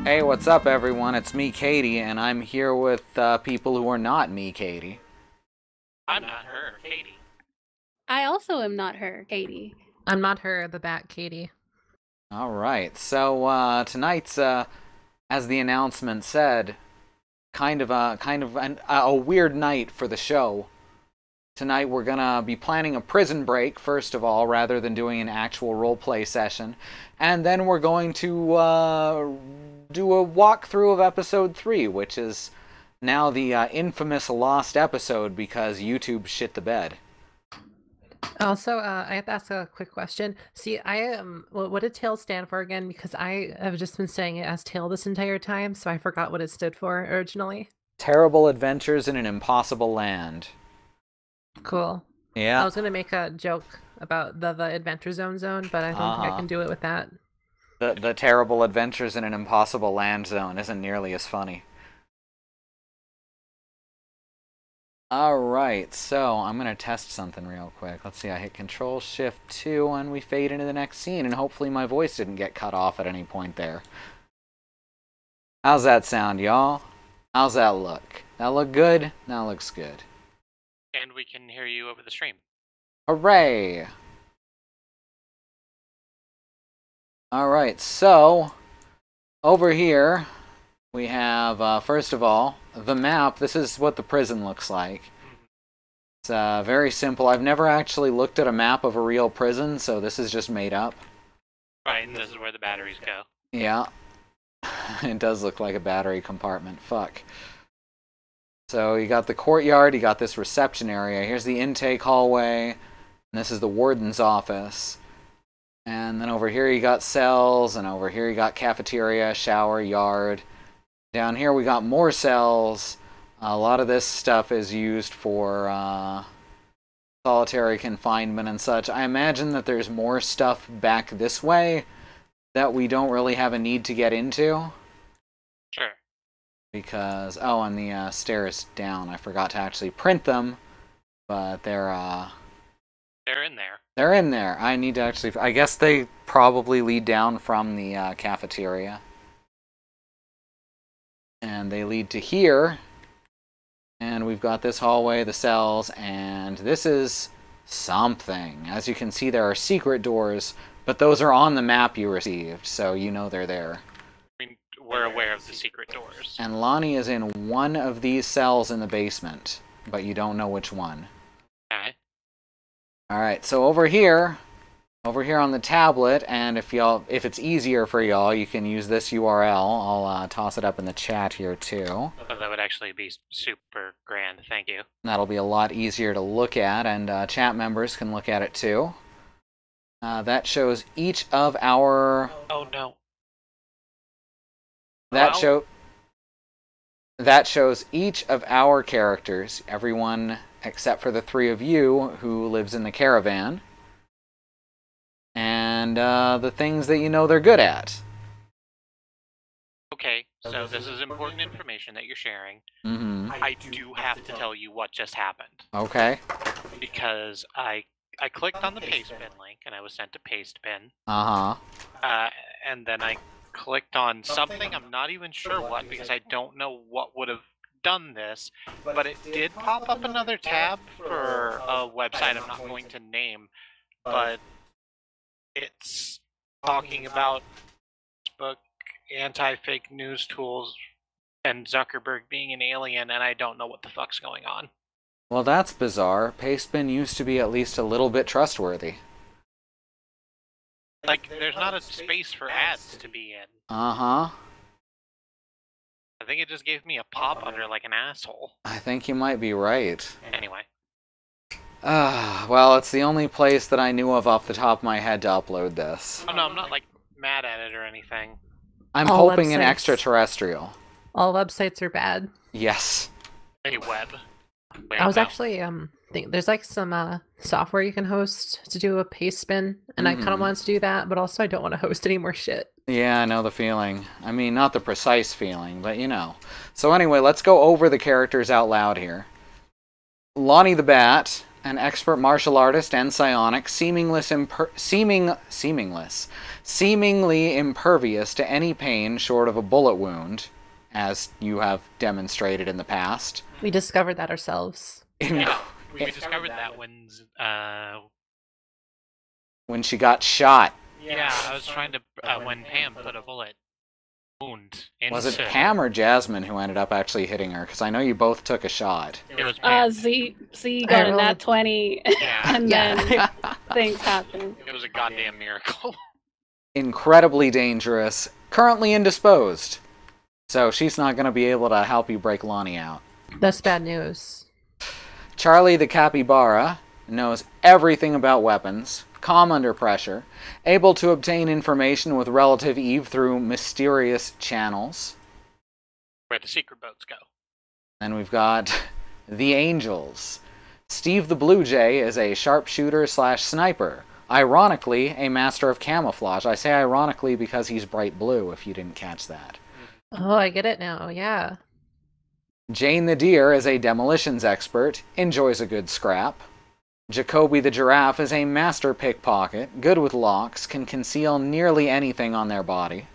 Hey, what's up, everyone? It's me, Katie, and I'm here with people who are not me, Katie. I'm not her, Katie. I also am not her, Katie. I'm not her, the Bat Katie. All right, so tonight's, as the announcement said, kind of a weird night for the show. Tonight we're gonna be planning a prison break, first of all, rather than doing an actual roleplay session. And then we're going to do a walkthrough of episode 3, which is now the infamous lost episode because YouTube shit the bed. Also, I have to ask a quick question. See, I am. What did TAIL stand for again? Because I have just been saying it as TAIL this entire time, so I forgot what it stood for originally. Terrible Adventures in an Impossible Land. Cool. Yeah. I was gonna make a joke about the Adventure Zone, but I don't think I can do it with that. The Terrible Adventures in an Impossible Land zone isn't nearly as funny. Alright, so I'm going to test something real quick. Let's see, I hit Control-Shift-2 and we fade into the next scene, and hopefully my voice didn't get cut off at any point there. How's that sound, y'all? How's that look? That look good? That looks good. And we can hear you over the stream. Hooray! Alright, so over here we have, first of all, the map. This is what the prison looks like. It's very simple. I've never actually looked at a map of a real prison, so this is just made up. Right, and this is where the batteries go. Yeah. It does look like a battery compartment. Fuck. So you got the courtyard, you got this reception area. Here's the intake hallway, and this is the warden's office. And then over here you got cells, and over here you got cafeteria, shower, yard. Down here we got more cells. A lot of this stuff is used for solitary confinement and such. I imagine that there's more stuff back this way that we don't really have a need to get into. Sure. Because, oh, and the stairs down. I forgot to actually print them, but they're in there. They're in there. I need to actually, I guess they probably lead down from the cafeteria. And they lead to here. And we've got this hallway, the cells, and this is something. As you can see, there are secret doors, but those are on the map you received, so you know they're there. I mean, we're aware of the secret doors. And Lonnie is in one of these cells in the basement, but you don't know which one. Okay. Alright, so over here on the tablet, and if it's easier for y'all, you can use this URL. I'll toss it up in the chat here too. Oh, that would actually be super grand, thank you. That'll be a lot easier to look at, and chat members can look at it too. That shows each of our... Oh no. That shows each of our characters, everyone except for the 3 of you who lives in the caravan. And the things that you know they're good at. Okay, so this is important information that you're sharing. Mm-hmm. I do have to tell you what just happened. Okay. Because I clicked on the paste bin link, and I was sent a paste bin. Uh-huh. And then I clicked on something, I'm not even sure what, because I don't know what would have done this, but it did pop up another tab for a website I'm not going to name, but it's talking about Facebook, anti-fake news tools, and Zuckerberg being an alien, and I don't know what the fuck's going on. Well, that's bizarre. Pastebin used to be at least a little bit trustworthy. Like, there's not a space for ads to be in. Uh-huh. I think it just gave me a pop under like an asshole. I think you might be right. Anyway. Well, it's the only place that I knew of off the top of my head to upload this. Oh no, I'm not like mad at it or anything. I'm All hoping an websites. extraterrestrial. All websites are bad. Yes. A web. Where I was now? actually there's like some software you can host to do a paste spin, and I kind of wanted to do that, but also I don't want to host any more shit. Yeah, I know the feeling. I mean, not the precise feeling, but you know. So anyway, let's go over the characters out loud here. Lonnie the Bat, an expert martial artist and psionic, seemingly impervious to any pain short of a bullet wound, as you have demonstrated in the past. We discovered that ourselves. Yeah, we discovered that when she got shot. Yeah, I was trying to when Pam put a bullet wound into... Was it Pam or Jasmine who ended up actually hitting her? Because I know you both took a shot. It was Pam. Z got a nat 20, and then things happened. It was a goddamn miracle. Incredibly dangerous, currently indisposed. So she's not going to be able to help you break Lonnie out. That's bad news. Charlie the capybara knows everything about weapons, calm under pressure, able to obtain information with relative ease through mysterious channels. Where the secret boats go. And we've got the Angels. Steve the Blue Jay is a sharpshooter/sniper. Ironically, a master of camouflage. I say ironically because he's bright blue, if you didn't catch that. Oh, I get it now, yeah. Jane the Deer is a demolitions expert, enjoys a good scrap. Jacoby the Giraffe is a master pickpocket, good with locks, can conceal nearly anything on their body.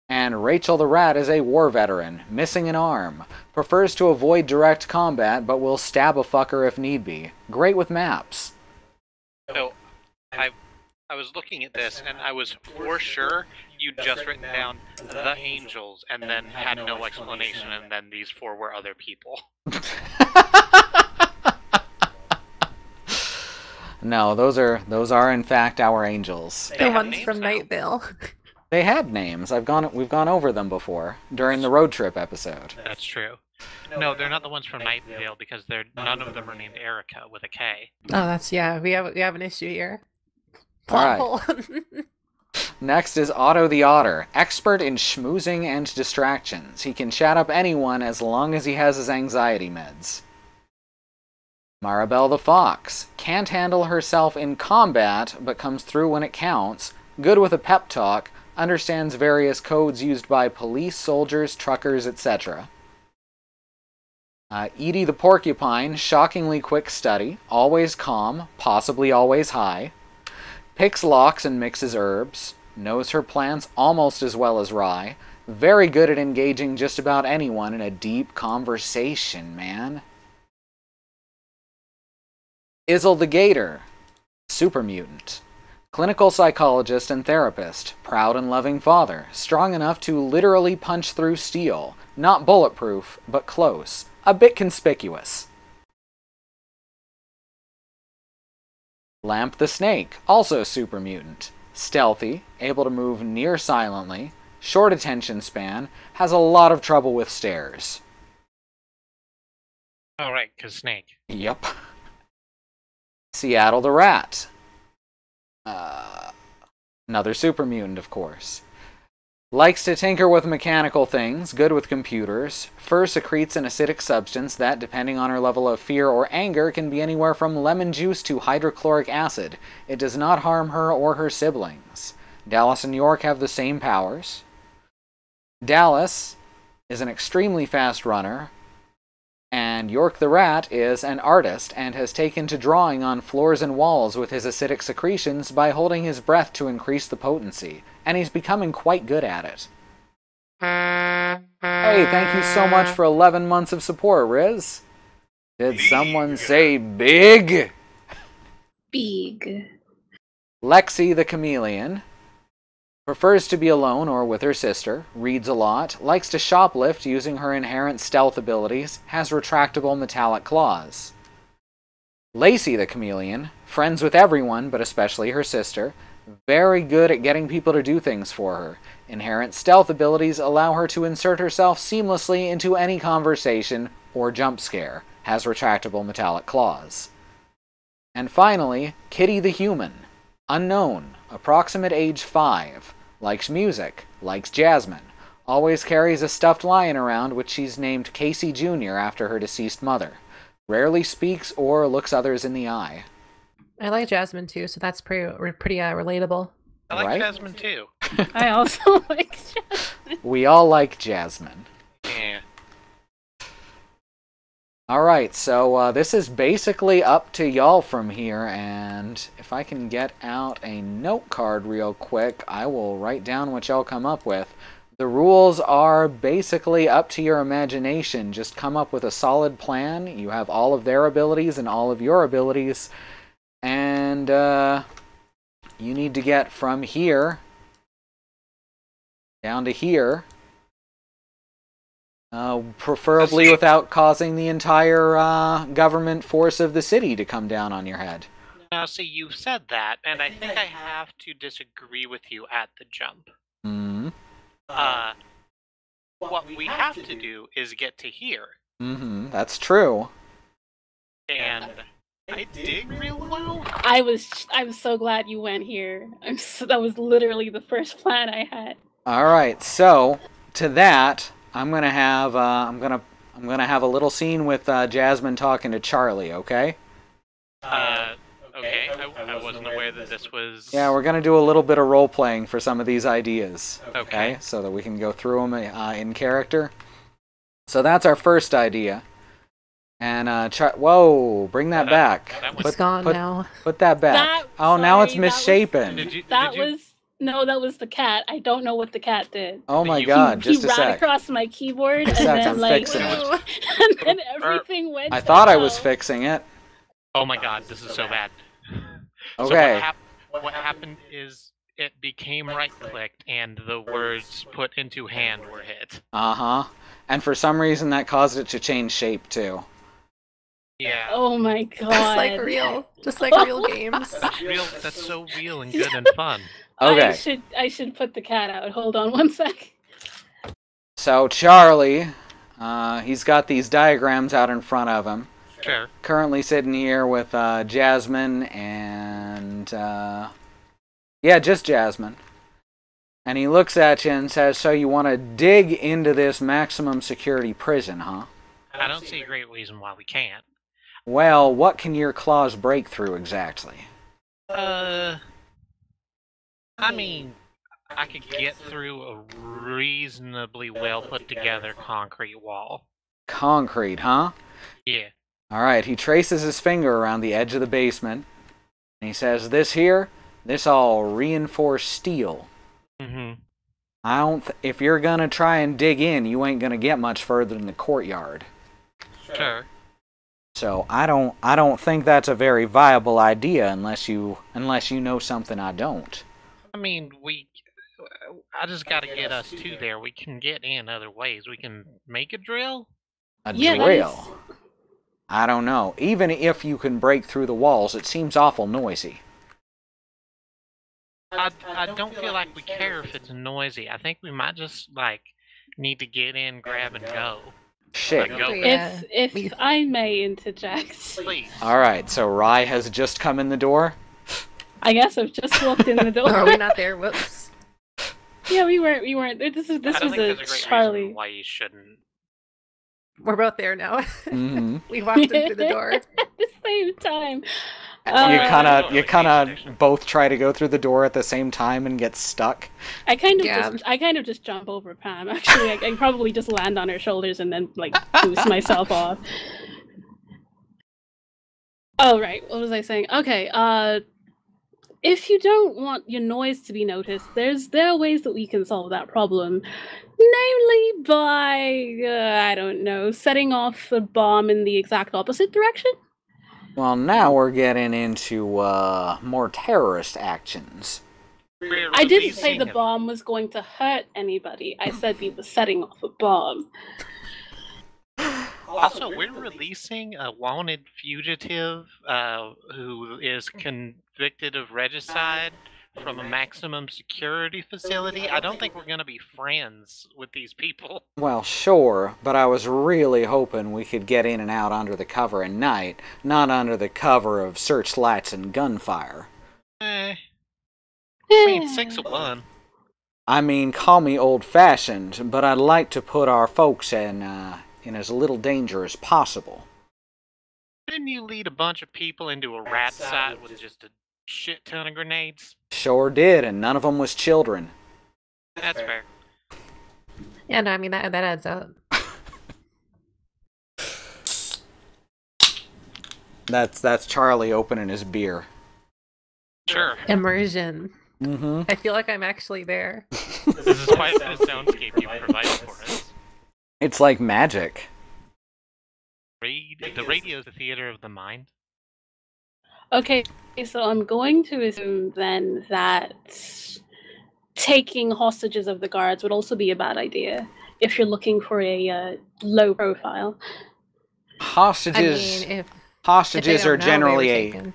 And Rachel the Rat is a war veteran, missing an arm, prefers to avoid direct combat but will stab a fucker if need be. Great with maps. So, I was looking at this, and I was for sure you'd just written down the Angels, and then had no explanation, and then these four were other people. No, those are in fact our angels. The ones from Night Vale. They had names. We've gone over them before during the road trip episode. That's true. No, they're not the ones from Night Vale because none of them are named Erica with a K. Oh, that's we have an issue here. All right. Next is Otto the Otter, expert in schmoozing and distractions. He can chat up anyone as long as he has his anxiety meds. Maribel the Fox, can't handle herself in combat, but comes through when it counts, good with a pep talk, understands various codes used by police, soldiers, truckers, etc. Edie the Porcupine, shockingly quick study, always calm, possibly always high. Picks locks and mixes herbs, knows her plants almost as well as Rye, very good at engaging just about anyone in a deep conversation, man. Izzle the Gator, super mutant. Clinical psychologist and therapist, proud and loving father, strong enough to literally punch through steel, not bulletproof, but close, a bit conspicuous. Lamp the Snake, also super mutant. Stealthy, able to move near silently, short attention span, has a lot of trouble with stairs. Oh, right, because Snake. Yep. Seattle the Rat. Another super mutant, of course. Likes to tinker with mechanical things, good with computers. Fur secretes an acidic substance that, depending on her level of fear or anger, can be anywhere from lemon juice to hydrochloric acid. It does not harm her or her siblings. Dallas and York have the same powers. Dallas is an extremely fast runner, and York the Rat is an artist and has taken to drawing on floors and walls with his acidic secretions by holding his breath to increase the potency, and he's becoming quite good at it. Hey, thank you so much for 11 months of support, Riz. Did someone say big? Big. Lexi the Chameleon. Prefers to be alone or with her sister, reads a lot, likes to shoplift using her inherent stealth abilities, has retractable metallic claws. Lacey the Chameleon, friends with everyone but especially her sister, very good at getting people to do things for her. Inherent stealth abilities allow her to insert herself seamlessly into any conversation or jump scare, has retractable metallic claws. And finally, Kitty the Human. Unknown, approximate age 5, likes music, likes Jasmine, always carries a stuffed lion around which she's named Casey Jr. after her deceased mother, rarely speaks or looks others in the eye. I like Jasmine too, so that's pretty relatable. I like Right? Jasmine too. I also like Jasmine. We all like Jasmine. Yeah. Alright, so this is basically up to y'all from here, and if I can get out a note card real quick, I will write down what y'all come up with. The rules are basically up to your imagination. Just come up with a solid plan. You have all of their abilities and all of your abilities, and you need to get from here down to here. Preferably without causing the entire government force of the city to come down on your head. Now, see, you've said that, and I think I have to disagree with you at the jump. Mm-hmm. What we have to do is get to here. Mm-hmm. That's true. And I dig real well. I'm so glad you went here. That was literally the first plan I had. All right, so to that, I'm gonna have I'm gonna have a little scene with Jasmine talking to Charlie. Okay. Okay. I wasn't aware that this was. Yeah, we're gonna do a little bit of role playing for some of these ideas. Okay. So that we can go through them in character. So that's our first idea. And whoa, bring that back. It's gone now. Put that back. Now it's misshapen. That was the cat. I don't know what the cat did. Oh my god, just a sec. He ran across my keyboard and then fixing it. and then everything went. I thought I was fixing it. Oh my god, this is so bad. Okay. So what happened is it became right-clicked and the words put into hand were hit. Uh-huh. And for some reason that caused it to change shape too. Yeah. Oh my god. Just like real games. That's so real and good and fun. Okay. I should put the cat out. Hold on one sec. So Charlie, he's got these diagrams out in front of him. Sure. Currently sitting here with Jasmine and just Jasmine. And he looks at you and says, "So you want to dig into this maximum security prison, huh?" I don't see a great reason why we can't. Well, what can your claws break through exactly? I mean, I could get through a reasonably well put together concrete wall. Concrete, huh? Yeah. Alright, he traces his finger around the edge of the basement, and he says, this all reinforced steel. Mm-hmm. If you're gonna try and dig in, you ain't gonna get much further than the courtyard. Sure. So I don't think that's a very viable idea unless you know something I don't. I mean, I just gotta get us to there. We can get in other ways. We can make a drill? A drill? I don't know. Even if you can break through the walls, it seems awful noisy. I don't feel like we care if it's noisy. I think we might just, need to get in, grab, and go. Shit. Go. If I may interject. Please. Alright, so Rye has just come in the door? I guess I've just walked in the door. Are we not there? Whoops. Yeah, we weren't. This was a Charlie. Why you shouldn't. We're both there now. Mm-hmm. We walked in through the door at the same time. You kind of both try to go through the door at the same time and get stuck. I kind of just jump over Pam. Actually, I probably just land on her shoulders and then boost myself off. Oh right, what was I saying? Okay, if you don't want your noise to be noticed, there are ways that we can solve that problem. Namely by, I don't know, setting off a bomb in the exact opposite direction? Well, now we're getting into more terrorist actions. I didn't say the bomb was going to hurt anybody. I said we were setting off a bomb. Also, we're releasing a wanted fugitive who is convicted of regicide from a maximum security facility. I don't think we're going to be friends with these people. Well, sure, but I was really hoping we could get in and out under the cover of night, not under the cover of searchlights and gunfire. I mean, 6 of 1. I mean, call me old-fashioned, but I'd like to put our folks in as little danger as possible. Didn't you lead a bunch of people into a rat site with just a shit ton of grenades? Sure did, and none of them was children. That's fair. Yeah, no, I mean, that adds up. That's Charlie opening his beer. Sure. Immersion. Mm-hmm. I feel like I'm actually there. This is quite the soundscape you provided for us. It's like magic. The radio is the theater of the mind. Okay, so I'm going to assume then that taking hostages of the guards would also be a bad idea if you're looking for a low profile. Hostages. I mean, if Hostages they are don't know, they were generally taken.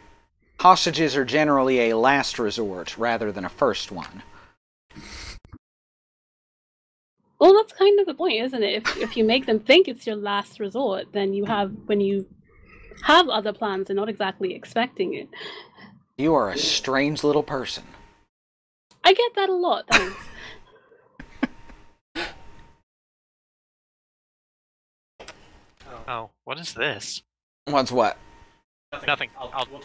Hostages are generally a last resort rather than a first one. Well, that's kind of the point, isn't it? If you make them think it's your last resort, then when you have other plans, they're not exactly expecting it. You are a strange little person. I get that a lot, thanks. Oh, what is this? What's what? Nothing.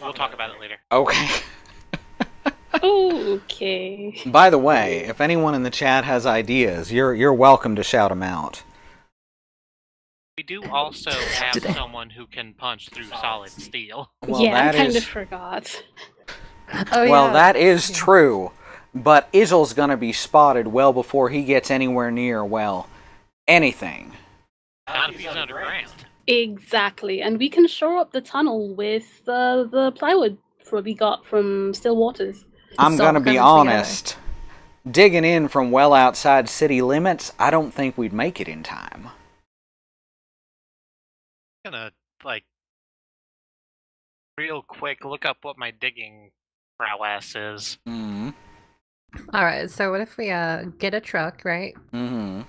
We'll talk about it later. Okay. Okay. By the way, if anyone in the chat has ideas, you're welcome to shout them out. We do also have someone who can punch through solid steel. Well, yeah, I that kind is- of forgot. Oh, Well, yeah. that is true, but Izel's gonna be spotted well before he gets anywhere near, well, anything. Not if he's underground. Exactly, and we can shore up the tunnel with the plywood we got from Still Waters. I'm It's all gonna be coming together. honest. Digging in from well outside city limits, I don't think we'd make it in time. I'm gonna, real quick look up what my digging prowess is. Mm-hmm. All right. So what if we get a truck, right, Mm-hmm.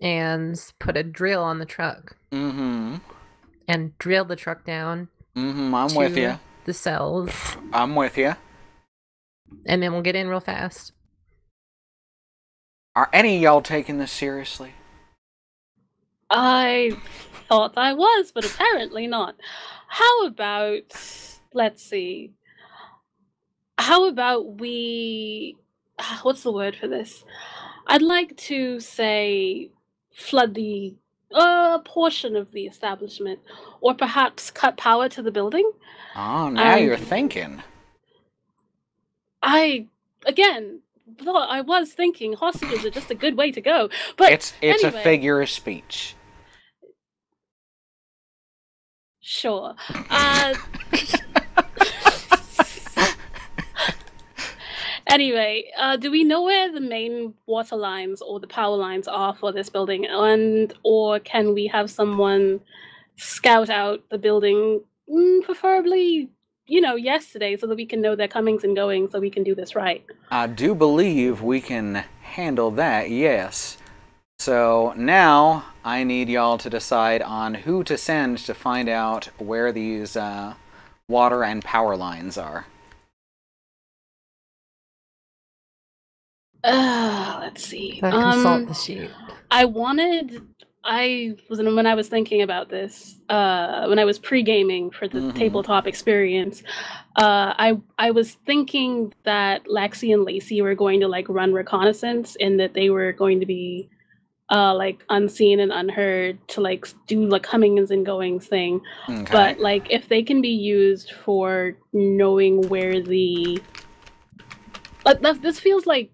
and put a drill on the truck Mm-hmm. and drill the truck down Mm-hmm. I'm with to you. the cells, I'm with you. and then we'll get in real fast. Are any of y'all taking this seriously? I thought I was, but apparently not. How about, let's see. How about we, what's the word for this? I'd like to say flood the portion of the establishment, or perhaps cut power to the building. Oh, now And- you're thinking. I, again, thought I was thinking hostages are just a good way to go, but It's anyway. a figure of speech. Sure. Anyway, do we know where the main water lines or the power lines are for this building, or can we have someone scout out the building, preferably, yesterday, so that we can know their comings and goings, so we can do this right? I do believe we can handle that, yes. So now I need y'all to decide on who to send to find out where these water and power lines are. Let's see. Consult the sheet. When I was thinking about this, when I was pre-gaming for the Mhm. tabletop experience, I was thinking that Lexi and Lacey were going to run reconnaissance, and that they were going to be unseen and unheard to do comings and goings thing. Okay. But if they can be used for knowing where the this feels like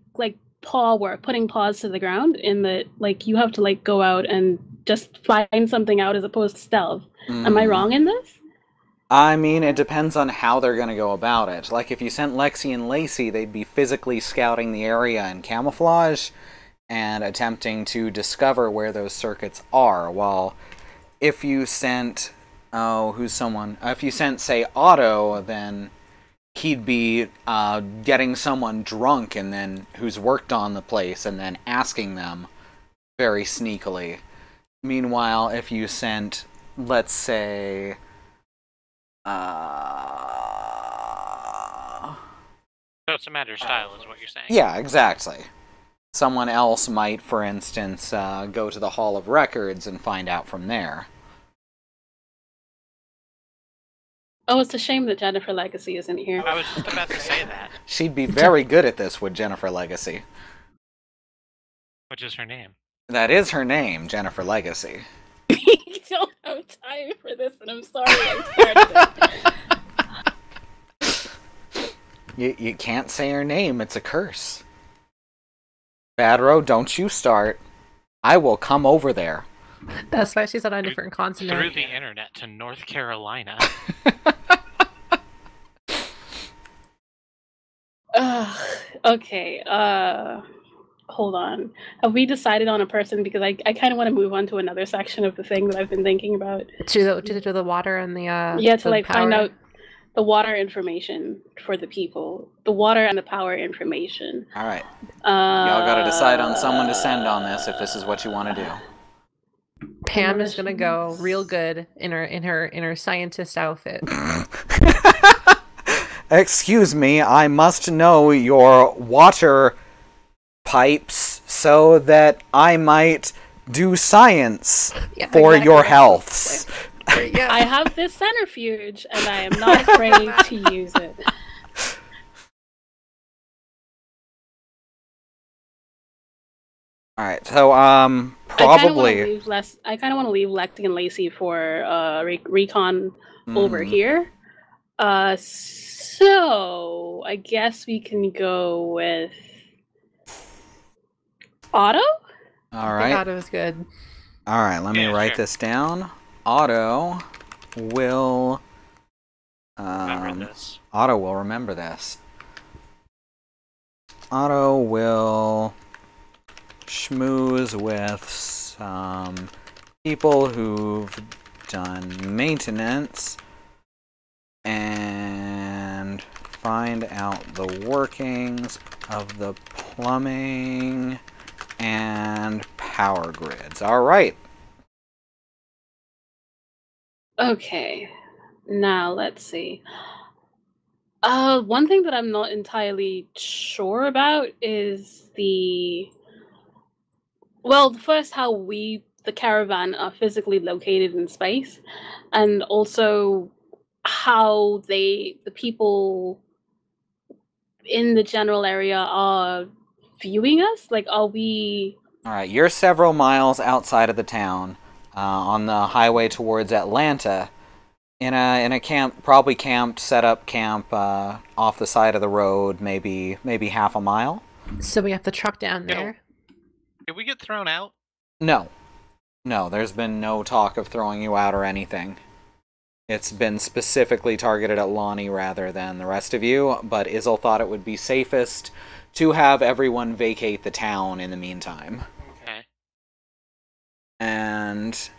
paw work, putting paws to the ground, in that you have to go out and just find something out as opposed to stealth. Am I wrong in this? I mean, it depends on how they're going to go about it. Like, if you sent Lexi and Lacey, they'd be physically scouting the area in camouflage and attempting to discover where those circuits are. While if you sent, if you sent, say, Otto, then he'd be getting someone drunk and then who's worked on the place and then asking them very sneakily. Meanwhile, if you sent, let's say, So it's a matter of style, is what you're saying. yeah, exactly. Someone else might, for instance, go to the Hall of Records and find out from there. Oh, it's a shame that Jennifer Legacy isn't here. I was just about to say that. She'd be very good at this with Jennifer Legacy. Which is her name? That is her name, Jennifer Legacy. You don't have time for this, and I'm sorry I started it. You can't say her name. It's a curse. Badro, don't you start. I will come over there. That's why she's on a different continent. Through the internet to North Carolina. Okay, hold on. Have we decided on a person? Because I kind of want to move on to another section of the thing that I've been thinking about. To the water and the Yeah, to the like find power. out the water information for the people. The water and the power information. All right. Y'all got to decide on someone to send on this if this is what you want to do. Pam is gonna go real good in her scientist outfit. Excuse me, I must know your water pipes so that I might do science for your healths. I have this centrifuge, and I am not afraid to use it. All right, so probably. I kind of want to leave Lecty and Lacey for recon over here. So I guess we can go with Otto. All right. Otto's good. All right, let me write this down. Otto will Remember this. Otto will remember this. Otto will schmooze with some people who've done maintenance and find out the workings of the plumbing and power grids. All right. Okay, now let's see. One thing that I'm not entirely sure about is first how the caravan are physically located in space, and also how the people in the general area are viewing us. Like, are we... All right, you're several miles outside of the town, on the highway towards Atlanta, in a camp, probably set up camp off the side of the road, maybe half a mile. So we have the truck down there. Did we get thrown out? No, there's been no talk of throwing you out or anything. It's been specifically targeted at Lonnie rather than the rest of you, but Izzle thought it would be safest to have everyone vacate the town in the meantime. Okay. And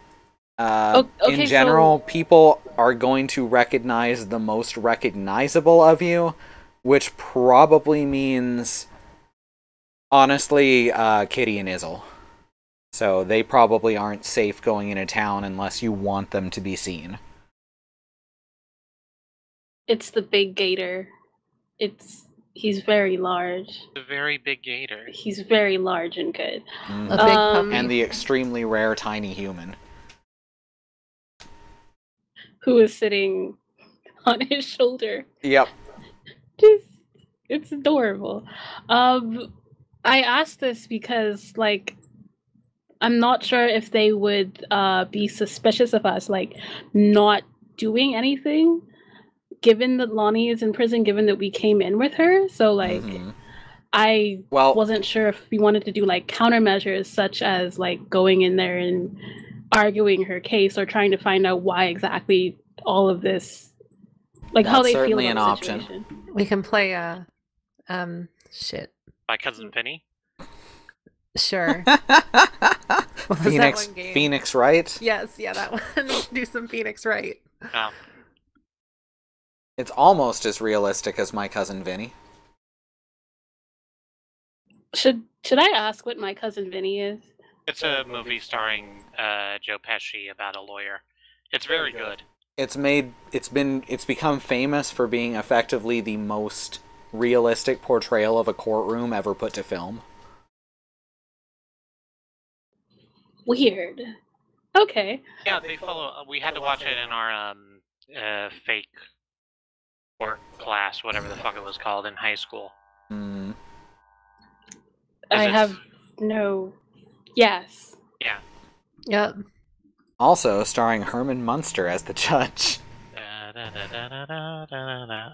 okay, in general, people are going to recognize the most recognizable of you, which probably means, honestly, Kitty and Izzle. So they probably aren't safe going into town unless you want them to be seen. It's the big gator. He's very large. The very big gator. He's very large and good. Mm. A big puppy. And the extremely rare tiny human. Who is sitting on his shoulder. Yep. It's adorable. I asked this because, like, I'm not sure if they would be suspicious of us, like, not doing anything, given that Lonnie is in prison, given that we came in with her. So, like, I wasn't sure if we wanted to do, like, countermeasures, such as, like, going in there and arguing her case or trying to find out why exactly all of this, like, how they feel about the situation. We can play shit. My cousin Penny. Sure. Phoenix Wright? Yes, yeah, that one. Do some Phoenix Wright. Oh. It's almost as realistic as My Cousin Vinny. Should I ask what My Cousin Vinny is? It's a movie starring Joe Pesci about a lawyer. It's very good. It's become famous for being effectively the most realistic portrayal of a courtroom ever put to film. Weird. Okay. Yeah, they follow. We had to watch it in our fake work class, whatever the fuck it was called, in high school. Mm. I have no... Yes. Yeah. Yep. Also starring Herman Munster as the judge.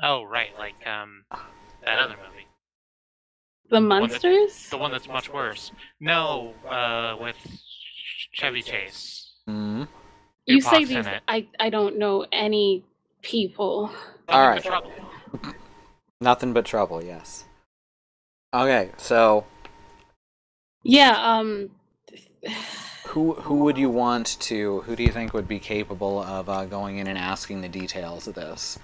Oh, right, like, that other movie. The Munsters? The one that's much worse. No, with Chevy Chase. Mm-hmm. You say Tupac's in these. it. I don't know any people. All right. Trouble. Nothing but trouble, yes. Okay, so Yeah, who would you want to? Who do you think would be capable of going in and asking the details of this?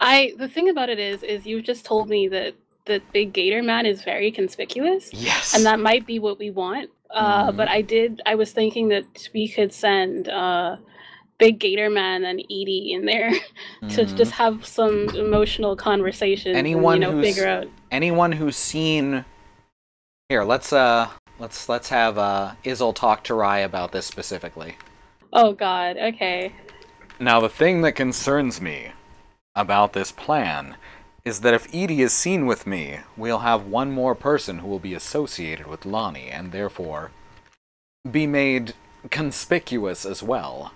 the thing about it is you've just told me that the big gator man is very conspicuous. Yes. And that might be what we want. But I was thinking that we could send Big Gator Man and Edie in there to just have some emotional conversation. Anyone and, figure out. Anyone who's seen. Here, let's have Izzle talk to Rai about this specifically. Oh God. Okay. Now, the thing that concerns me about this plan is that if Edie is seen with me, we'll have one more person who will be associated with Lonnie, and therefore be made conspicuous as well.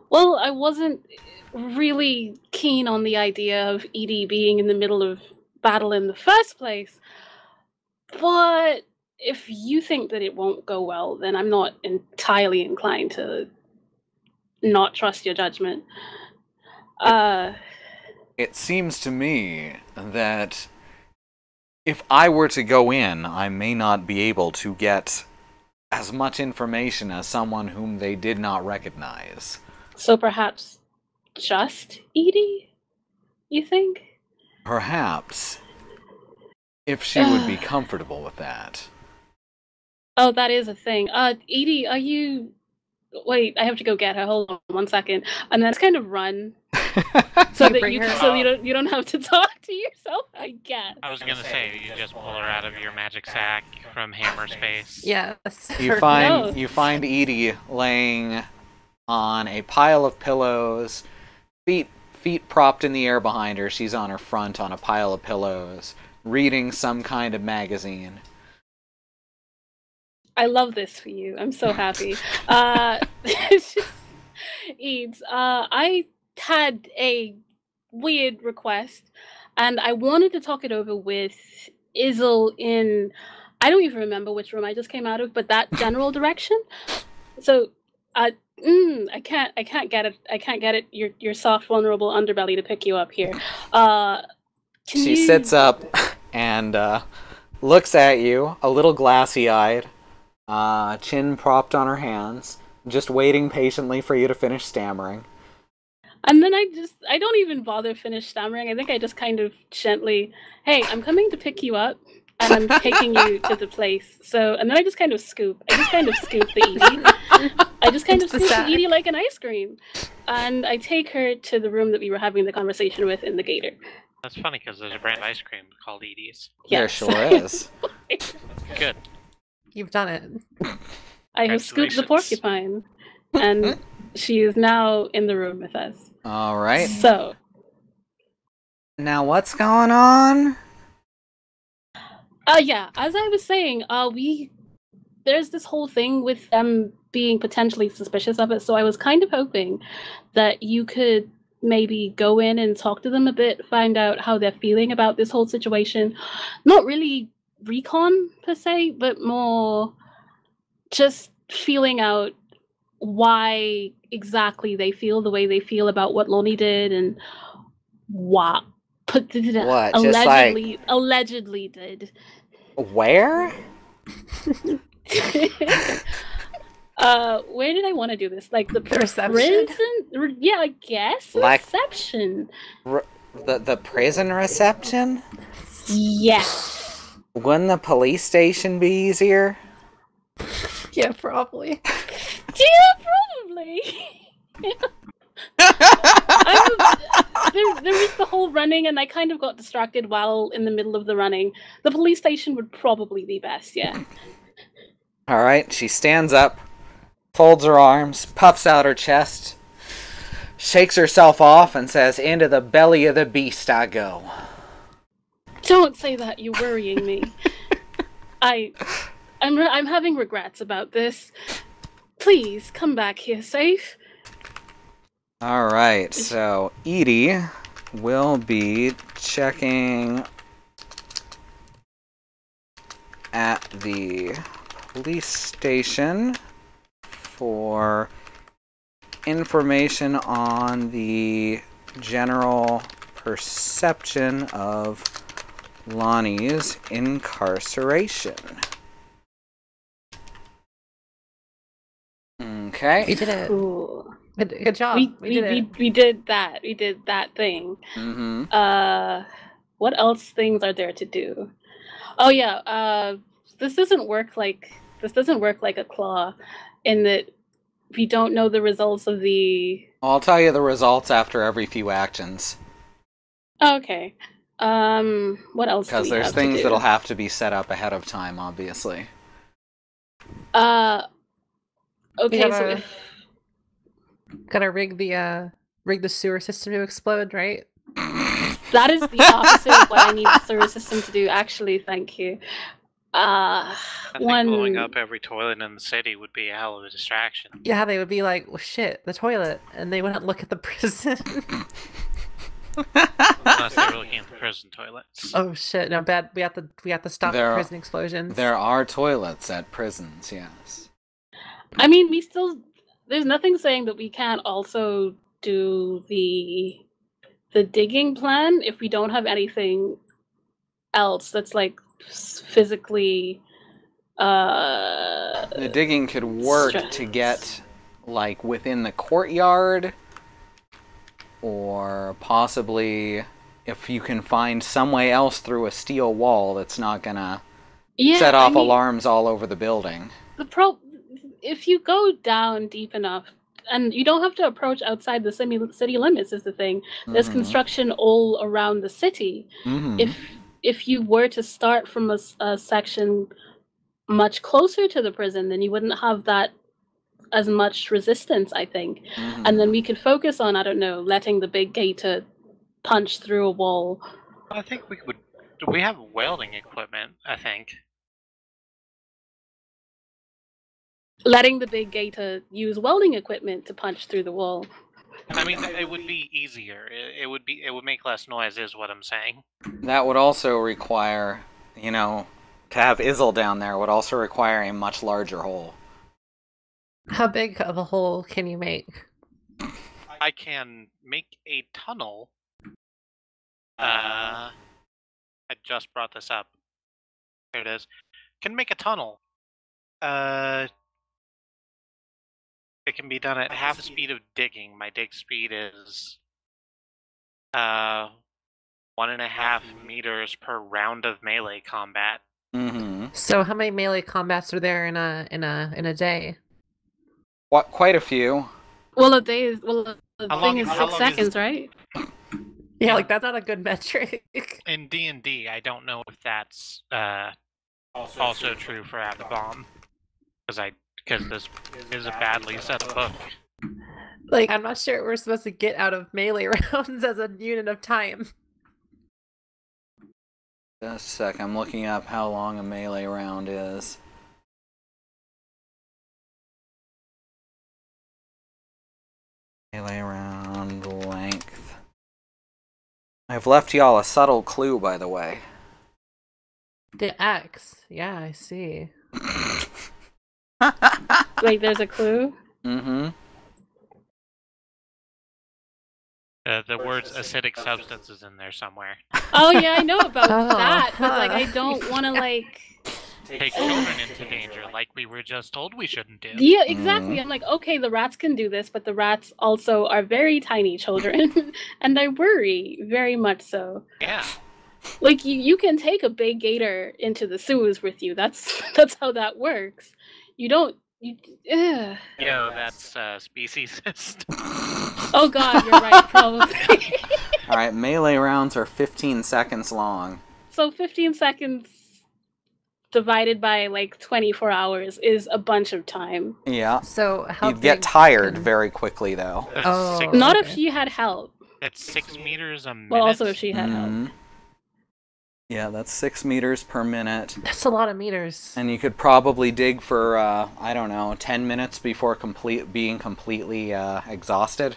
Well, I wasn't really keen on the idea of Edie being in the middle of battle in the first place, but if you think that it won't go well, then I'm not entirely inclined to not trust your judgment. It seems to me that if I were to go in, I may not be able to get as much information as someone whom they did not recognize. So perhaps just Edie, you think? Perhaps. If she would be comfortable with that. Oh, that is a thing. Edie, are you... Wait, I have to go get her. Hold on 1 second. And then just kind of run. So that you don't have to talk to yourself, I guess. I was gonna say, you just pull her out of your magic sack from Hammer Space. Yes. You find Edie laying on a pile of pillows, feet propped in the air behind her. She's on her front on a pile of pillows, reading some kind of magazine. I love this for you. I'm so happy. Eads, I had a weird request, and I wanted to talk it over with Izzle in, I don't even remember which room I just came out of, but that general direction. So, I can't get it. I can't get it. Your soft, vulnerable underbelly to pick you up here. She sits up and looks at you, a little glassy-eyed, chin propped on her hands, just waiting patiently for you to finish stammering. And then I don't even bother finish stammering. I think I just kind of gently, hey, I'm coming to pick you up, and I'm taking you to the place. So, and then I just kind of scoop. I just kind of scoop the Edie. I just kind of scoop the Edie like an ice cream. And I take her to the room that we were having the conversation with in the Gator. That's funny, because there's a brand of ice cream called Edie's. There sure is. Good. You've done it. I have scooped the porcupine. And she is now in the room with us. All right. So. Now what's going on? Yeah, as I was saying, there's this whole thing with them being potentially suspicious of it, so I was kind of hoping that you could maybe go in and talk to them a bit, find out how they're feeling about this whole situation. Not really recon, per se, but more just feeling out why exactly they feel the way they feel about what Lonnie did and what allegedly did. Where? Where did I want to do this? Like the reception? Prison? Yeah, I guess. Like reception. The prison reception? Yes. Wouldn't the police station be easier? Yeah, probably. Yeah, probably. There was the whole running, and I kind of got distracted while in the middle of the running. The police station would probably be best, yeah. All right, she stands up, folds her arms, puffs out her chest, shakes herself off, and says, "Into the belly of the beast I go." Don't say that, you're worrying me. I'm having regrets about this. Please come back here safe. Alright, so Edie will be checking at the police station for information on the general perception of Lonnie's incarceration. Okay. We did it. Cool. Good job. We did that. We did that thing. Mm-hmm. What else things are there to do? Oh yeah. This doesn't work like a claw, in that we don't know the results of the. I'll tell you the results after every few actions. Okay. What else? Because do we there's have things to do? that'll have to be set up ahead of time, obviously. Okay, so if Gotta rig the sewer system to explode, right? that is the opposite of what I need the sewer system to do, actually, thank you. I think blowing up every toilet in the city would be a hell of a distraction. Yeah, they would be like, well, shit, the toilet, and they wouldn't look at the prison. Unless they were looking at the prison toilets. Oh shit! No, bad. We have to stop the prison explosions. There are toilets at prisons, yes. I mean, there's nothing saying that we can't also do the digging plan if we don't have anything else that's like physically the digging could work to get like within the courtyard, or possibly if you can find some way else through a steel wall that's not gonna set off alarms all over the building. If you go down deep enough, and you don't have to approach outside the city limits, is the thing. There's construction all around the city. If you were to start from a section much closer to the prison, then you wouldn't have that as much resistance, I think. And then we could focus on, I don't know, letting the big gator punch through a wall. I think we have welding equipment, I think. Letting the big gator use welding equipment to punch through the wall. I mean, it would be easier. It would make less noise, is what I'm saying. That would also require, to have Izzle down there would also require a much larger hole. How big of a hole can you make? I can make a tunnel. I just brought this up. There it is. Can make a tunnel. It can be done at half the speed of digging. My dig speed is 1.5 meters per round of melee combat. So how many melee combats are there in a day? What? Quite a few. Well, a day is the thing is 6 seconds, right? Yeah, like that's not a good metric. In D&D, I don't know if that's also true for Ababom, because this is a badly set up book. Like, I'm not sure what we're supposed to get out of melee rounds as a unit of time. Just a sec, I'm looking up how long a melee round is. Melee round length. I've left y'all a subtle clue, by the way. The X. Yeah, I see. Like, there's a clue? The words acidic substance is in there somewhere. Oh, yeah, I know about that, but, like, I don't want to, like... Take children into danger, like we were just told we shouldn't do. Yeah, exactly. I'm like, okay, the rats can do this, but the rats also are very tiny children, and I worry very much so. Yeah. Like, you can take a big gator into the sewers with you. That's how that works. You don't... Yo, that's speciesist. Oh god, you're right, probably. Alright, melee rounds are 15 seconds long. So 15 seconds divided by, like, 24 hours is a bunch of time. Yeah. So how you'd get tired very quickly, though. Not if she had help. That's 6 meters a minute. Well, also if she had help. Yeah, that's 6 meters per minute. That's a lot of meters. And you could probably dig for, I don't know, 10 minutes before being completely exhausted.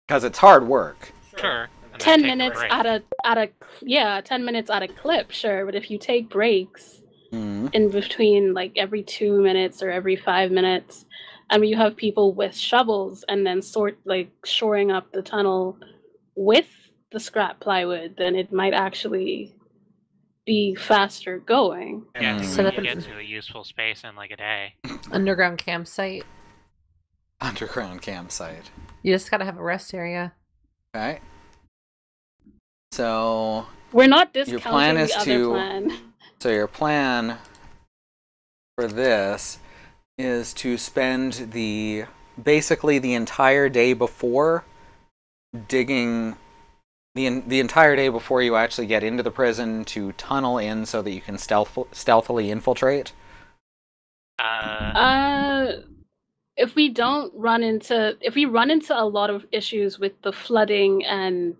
Because it's hard work. Sure. 10 minutes at a 10 minutes at a clip, sure, but if you take breaks in between, like every 2 minutes or every 5 minutes, I mean, you have people with shovels and then shoring up the tunnel with the scrap plywood, then it might actually be faster going. Yeah, I think Set we up can an get to a useful space in like a day. underground campsite. Underground campsite. You just gotta have a rest area. Okay. So We're not discounting your plan is the other plan. So your plan for this is to spend basically the entire day before digging the entire day before you actually get into the prison to tunnel in so that you can stealthily infiltrate. If we run into a lot of issues with the flooding and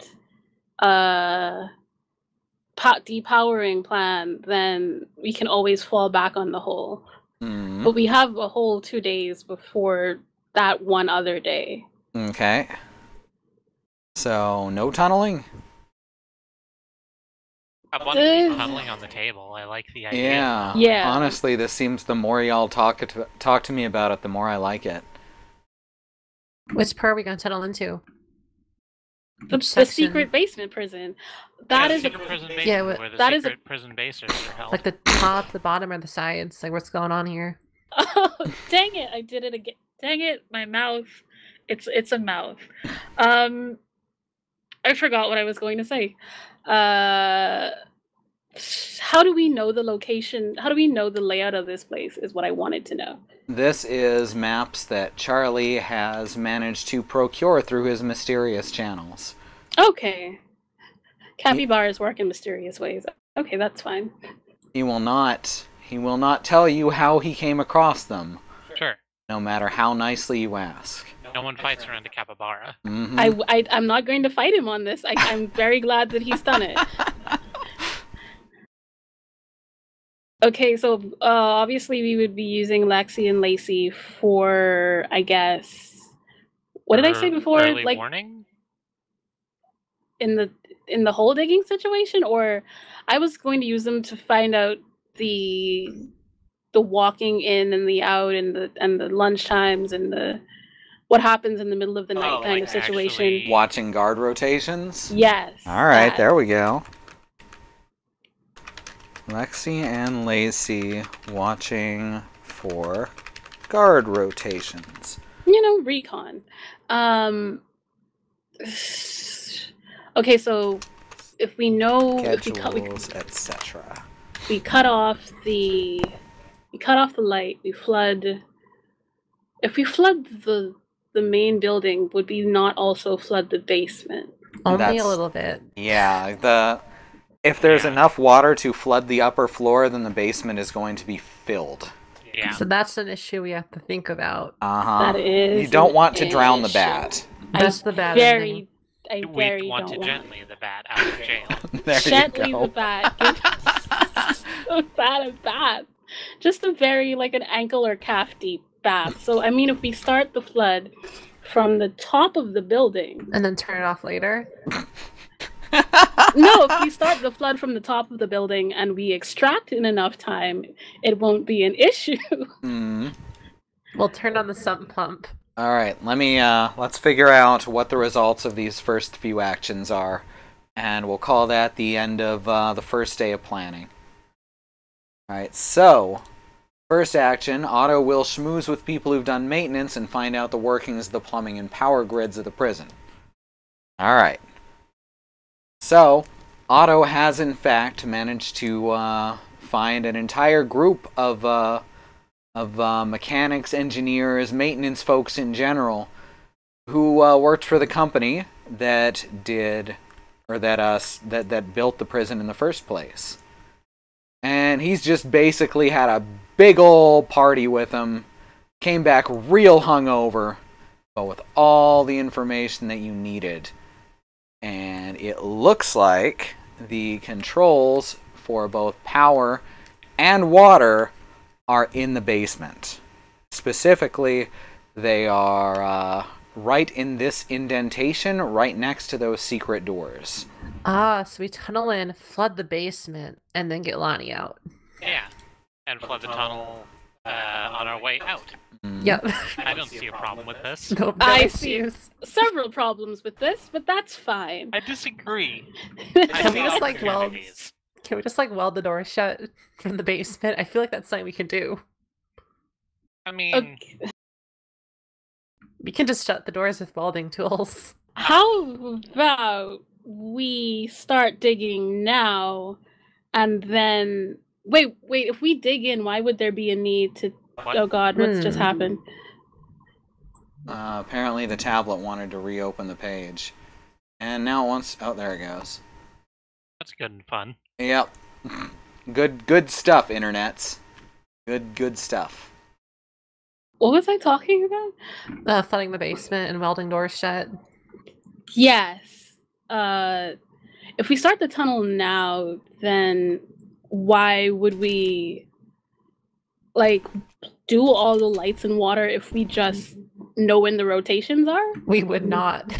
depowering plan, then we can always fall back on the hole. But we have a whole 2 days before that one other day. Okay. So, no tunneling? I want to be tunneling on the table. I like the idea. Yeah. Honestly, this seems, the more y'all talk to me about it, the more I like it. Which part are we gonna tunnel into? The secret basement prison. That is secret prison basement, yeah, where the that is secret prison bases are held. Like the top, the bottom, or the sides? Like what's going on here? Oh, dang it! I did it again. Dang it! My mouth. It's a mouth. I forgot what I was going to say. How do we know the location? How do we know the layout of this place? Is what I wanted to know. This is maps that Charlie has managed to procure through his mysterious channels. Okay. Capybaras work in mysterious ways. Okay, that's fine. He will not tell you how he came across them. Sure. No matter how nicely you ask. No one fights around a capybara. Mm-hmm. I'm not going to fight him on this. I'm very glad that he's done it. Okay, so obviously we would be using Lexi and Lacey for, I guess, what did I say before? Early like warning? in the hole digging situation, or I was going to use them to find out the walking in and the out and the lunch times and the what happens in the middle of the night kind of situation. Actually... Watching guard rotations? Yes. Alright, there we go. Lexi and Lacey watching for guard rotations. You know, recon. Okay, so if we know schedules, etc. We cut off the light, we flood. If we flood the main building, would we not also flood the basement? Only a little bit. Yeah, if there's enough water to flood the upper floor, then the basement is going to be filled. Yeah. So that's an issue we have to think about. That is. You don't want to drown the bat. That's the bad ending. I We very want don't to gently the bat out of jail. There gently you go. the bat. Give a bath. Just a very, like, an ankle or calf deep bath. So, I mean, if we start the flood from the top of the building... And then turn it off later? No, if we start the flood from the top of the building and we extract in enough time, it won't be an issue. We'll turn on the sump pump. Alright, let's figure out what the results of these first few actions are. And we'll call that the end of the first day of planning. Alright, so, first action, Otto will schmooze with people who've done maintenance and find out the workings of the plumbing and power grids of the prison. Alright. So, Otto has in fact managed to find an entire group of mechanics, engineers, maintenance folks in general who worked for the company that built the prison in the first place. And he's just basically had a big ol' party with them, came back real hungover, but with all the information that you needed. And it looks like the controls for both power and water are in the basement. Specifically, they are right in this indentation, right next to those secret doors. Ah, so we tunnel in, flood the basement, and then get Lonnie out. Yeah, and flood the tunnel on our way out. Yep. I don't see a problem with this. No I issues. see several problems with this, but that's fine. I disagree. Can I we see just like weld? opportunities. Can we just like weld the door shut from the basement? I feel like that's something we can do. I mean, Okay. We can just shut the doors with welding tools. How about we start digging now, and then wait. If we dig in, why would there be a need to? what? Oh God, what's just happened? Apparently the tablet wanted to reopen the page. And now it wants... Oh, there it goes. That's good and fun. Yep. Good stuff, internets. Good stuff. What was I talking about? Flooding the basement and welding doors shut. Yes. If we start the tunnel now, then why would we like do all the lights and water if we just know when the rotations are? We would not.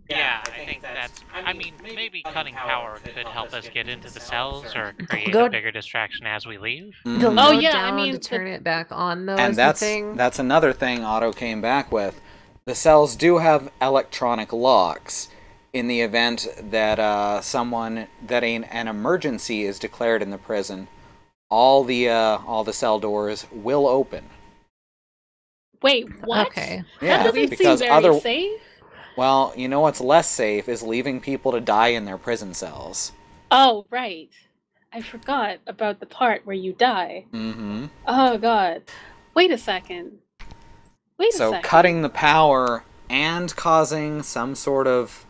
Yeah, I think that's... I mean, maybe cutting power could help us get into the cells or create Go- a bigger distraction as we leave. Mhm. The Oh, load yeah, I down mean, to turn it back on though. And is that's the thing. that's another thing Otto came back with. The cells do have electronic locks in the event that an emergency is declared in the prison. All the cell doors will open. Wait, what? Okay. Yeah, That doesn't seem because very safe. Well, you know what's less safe is leaving people to die in their prison cells. Oh, right. I forgot about the part where you die. Mm-hmm. Oh God. Wait a second. So cutting the power and causing some sort of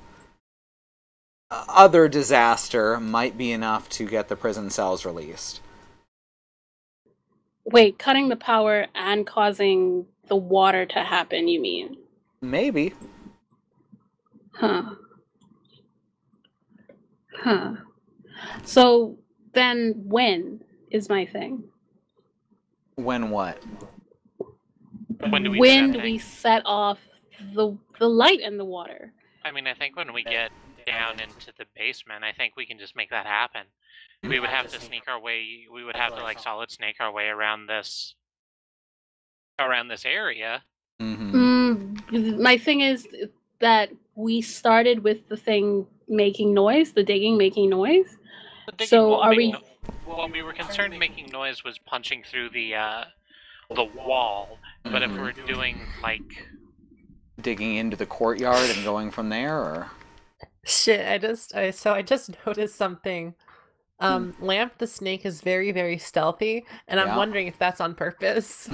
other disaster might be enough to get the prison cells released. Wait, cutting the power and causing the water to happen, you mean? Maybe. Huh. So then when is my thing? When what? When do we When do that we thing? set off the light and the water? I mean, I think when we get down into the basement, I think we can just make that happen. We would have to sneak our way. We would have to like solid snake our way around this area. Mm-hmm. My thing is that we started with the thing making noise, the digging making noise. The digging So won't are make we? What we were concerned making noise was punching through the wall. But if we're doing like Digging into the courtyard and going from there, or Shit, I just noticed something. Lamp the snake is very, very stealthy, and I'm Yeah. wondering if that's on purpose.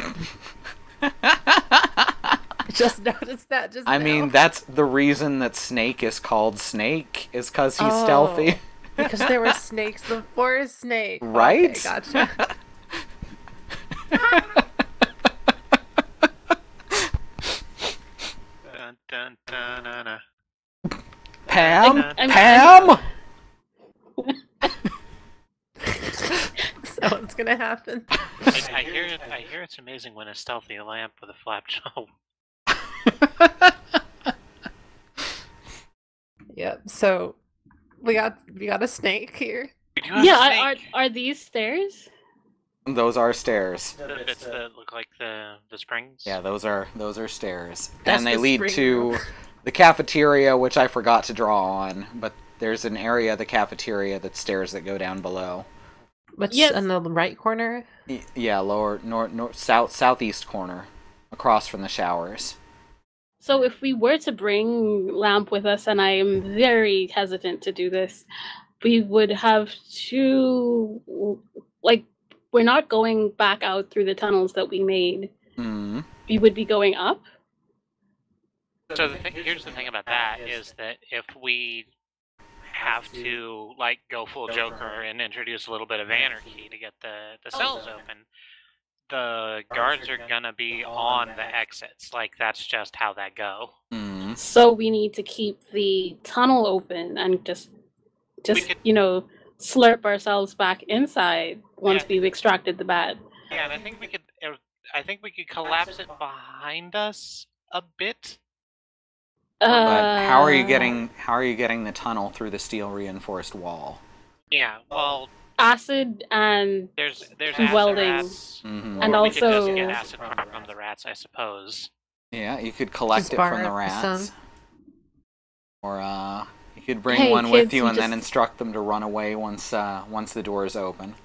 Just noticed that just I now. mean, that's the reason that Snake is called Snake, is because he's Oh. stealthy. Because there were snakes before Snake. Right? Okay, gotcha. dun, dun, dun, dun, dun. Pam? I'm- Pam? So what's gonna happen? I hear it's amazing when a stealthy lamp with a flap jaw. Yep. So we got a snake here. We do have a Yeah, snake. are these stairs? Those are stairs. The bits that look like the springs. Yeah, those are stairs. That's and they the lead spring to room. the cafeteria, which I forgot to draw on, but there's an area of the cafeteria that's stairs that go down below. What's Yes. in the right corner? Yeah, lower north southeast corner, across from the showers. So if we were to bring Lamp with us, and I am very hesitant to do this, we would have to, like, we're not going back out through the tunnels that we made. Hmm. We would be going up. So here's the thing about that is that if we have to like go full Joker and introduce a little bit of anarchy to get the cells open, the guards are gonna be on the exits. Like that's just how that go. Hmm. So we need to keep the tunnel open and just just, could- slurp ourselves back inside once Yeah. we've extracted the bat. Yeah, and I think we could collapse it behind us a bit. But how are you Uh, getting the tunnel through the steel reinforced wall? Yeah, well, acid and there's acid welding. rats, Mhm. And or we could just also- get acid from the rats, I suppose. Yeah, you could collect Just it from borrow the rats. some. Or you could bring Hey, one with kids, you you and then just- instruct them to run away once the doors open.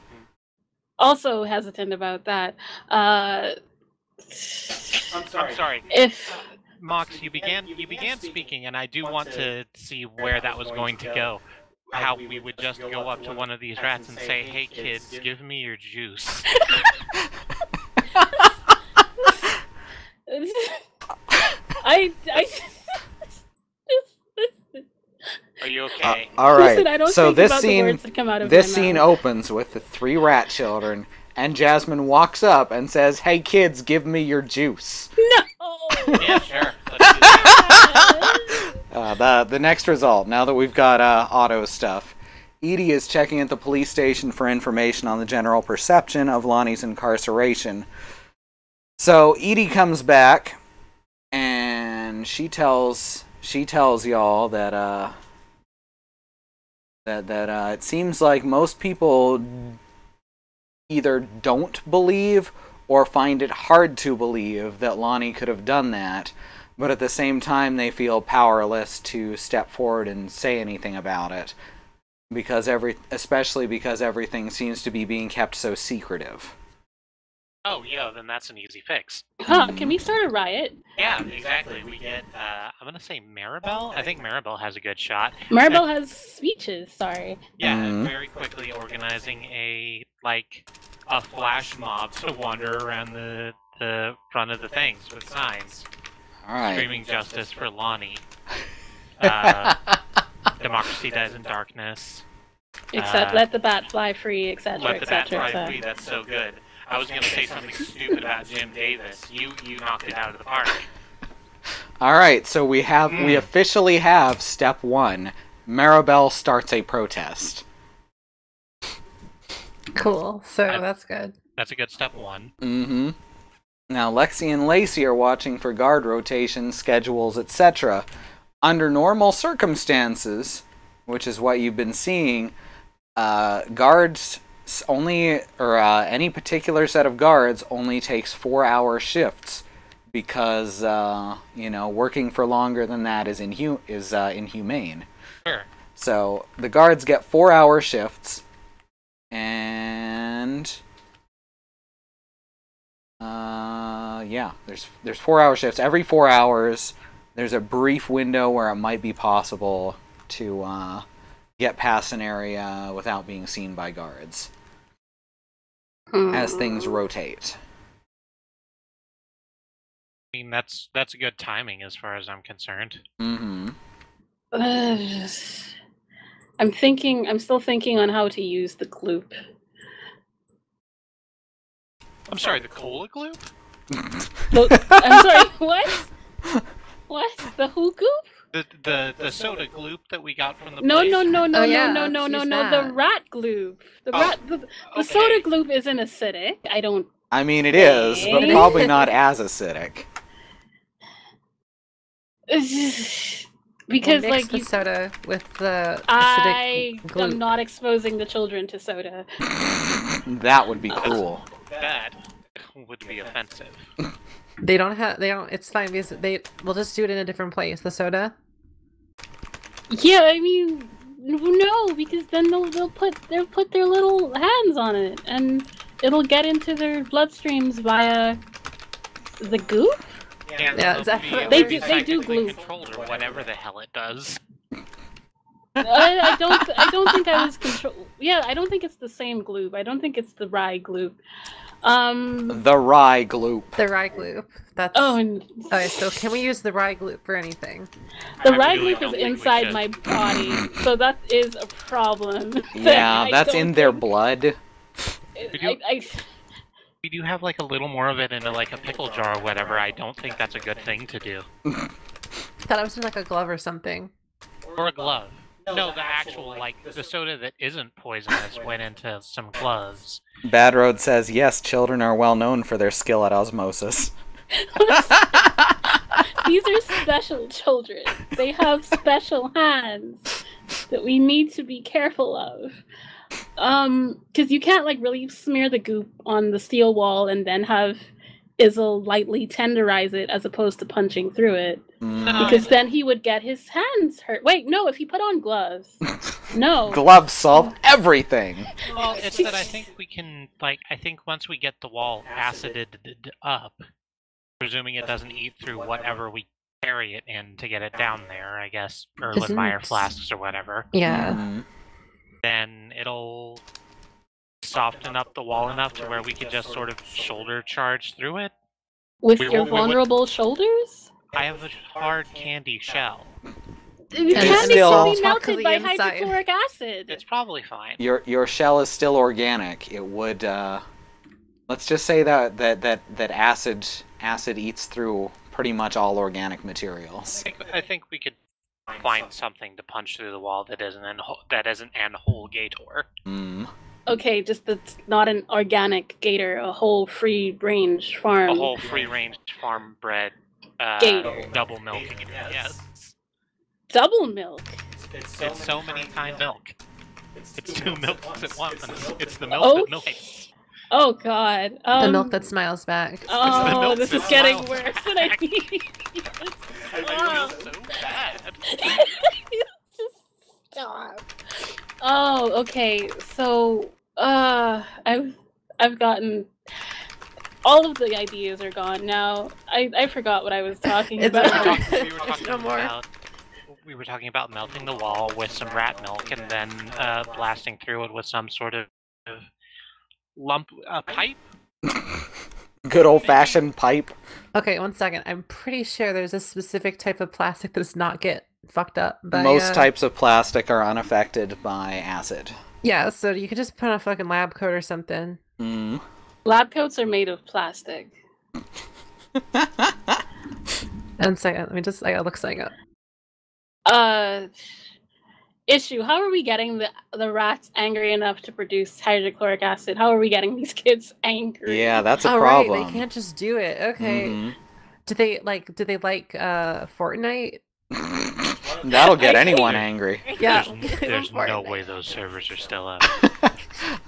also hesitant about that. I'm sorry. If Mox, you began speaking, and I do want to see where that was going to go. How we would just go up to one of these rats and say, "Hey kids, give me your juice." I Are you okay? All right. Listen, I don't so think this about the scene, words that come out of this my scene mouth. opens with the 3 rat children, and Jasmine walks up and says, "Hey kids, give me your juice." No. Yeah, sure. Let's do that. The next result. Now that we've got auto stuff, Edie is checking at the police station for information on the general perception of Lonnie's incarceration. So Edie comes back, and she tells y'all that it seems like most people either don't believe or find it hard to believe that Lonnie could have done that, but at the same time they feel powerless to step forward and say anything about it, especially because everything seems to be being kept so secretive. Oh, yeah, then that's an easy fix. Huh, can we start a riot? Yeah, exactly. We get, I'm gonna say Maribel? I think Maribel has a good shot. Maribel has speeches, sorry. Yeah, Mhm. very quickly organizing a flash mob to wander around the front of the things with signs. All right. Screaming justice for Lonnie. Democracy dies in darkness. Except let the bat fly free, etc., Let the bat etc., fly free, etc. that's so good. I was gonna say something stupid about Jim Davis. You knocked it out of the park. All right, so we officially have step 1. Maribel starts a protest. Cool. So that's good. That's a good step 1. Mm-hmm. Now, Lexi and Lacey are watching for guard rotations, schedules, etc. Under normal circumstances, which is what you've been seeing, guards only, or any particular set of guards only takes 4-hour shifts because, working for longer than that is inhumane. Sure. So the guards get 4-hour shifts, and there's 4-hour shifts. Every 4 hours, there's a brief window where it might be possible to get past an area without being seen by guards as things rotate. I mean, that's a good timing as far as I'm concerned. Mm-hmm. I'm still thinking on how to use the gloop. I'm sorry, the cola gloop? I'm sorry, what? What? The who goop? The soda gloop that we got from the No, place? no, no, no, Oh, no, yeah, no, no, let's no, use no, the that. rat gloop. The Oh, the soda gloop isn't acidic. I don't. I mean, it is, but Okay. probably not as acidic. Because We'll mix like the you, soda with the I acidic glue. am not exposing the children to soda. That would be cruel. That would be offensive. They don't. It's fine because we'll just do it in a different place. The soda. Yeah, I mean, no, because then they'll put their little hands on it, and it'll get into their bloodstreams via the goop. Yeah, they'll exactly. be able They to be do- they do psychically glue. controlled or whatever the hell it does. I don't think I was control. Yeah, I don't think it's the same gloop. I don't think it's the rye gloop. The rye gloop. The rye gloop. That's. Oh, Okay, so can we use the rye gloop for anything? the I rye really gloop don't is think we inside should. my body, so that is a problem. Yeah, I that's don't in their think- blood. We do have like a little more of it in like a pickle jar or whatever. I don't think that's a good thing to do. I thought it was in like a glove or something. Or a glove. No, the actual, like, the soda that isn't poisonous went into some gloves. Bad Road says, yes, children are well known for their skill at osmosis. These are special children. They have special hands that we need to be careful of. Because you can't, like, really smear the goop on the steel wall and then have Izzle lightly tenderize it as opposed to punching through it. Mm. Because then he would get his hands hurt. Wait, no, if he put on gloves. No. Gloves solve everything! Well, it's that I think we can, like, I think once we get the wall acided up, presuming it doesn't eat through whatever we carry it in to get it down there, I guess, Erlenmeyer flasks or whatever. Yeah. Mm-hmm. Then it'll soften up the wall enough to where we could just sort of shoulder charge through it. With your vulnerable shoulders? I have a hard candy shell. Candy still- can be Talk to melted the by inside. hydrochloric acid. It's probably fine. Your shell is still organic. It would, let's just say that acid eats through pretty much all organic materials. I think we could find something to punch through the wall that isn't an whole gator. Mm. Okay, just that's not an organic gator, a whole free-range farm. A whole free-range farm-bred Gator. double milk. Yes. Double milk? It's so many kind milk. It's two milks at once. It's the milk that milks. Oh god. The milk that smiles back. Oh, milk this that is getting smiles worse than I back. need. I feel so bad. Just stop. Oh, okay. So, I've gotten all of the ideas are gone now. I forgot what I was talking It's about. okay. We were talking about melting the wall with some rat milk and then blasting through it with some sort of pipe. Good old-fashioned pipe. Okay, 1 second. I'm pretty sure there's a specific type of plastic that does not get fucked up by... Most types of plastic are unaffected by acid. Yeah, so you could just put on a fucking lab coat or something. Mm. Lab coats are made of plastic. 1 second, let me just... I gotta look something up. Issue, how are we getting the rats angry enough to produce hydrochloric acid? How are we getting these kids angry? Yeah, that's a Oh, problem. right, they can't just do it. Okay. Mhm. Do they like Fortnite? That'll get anyone angry. Yeah. There's no way those servers are still up.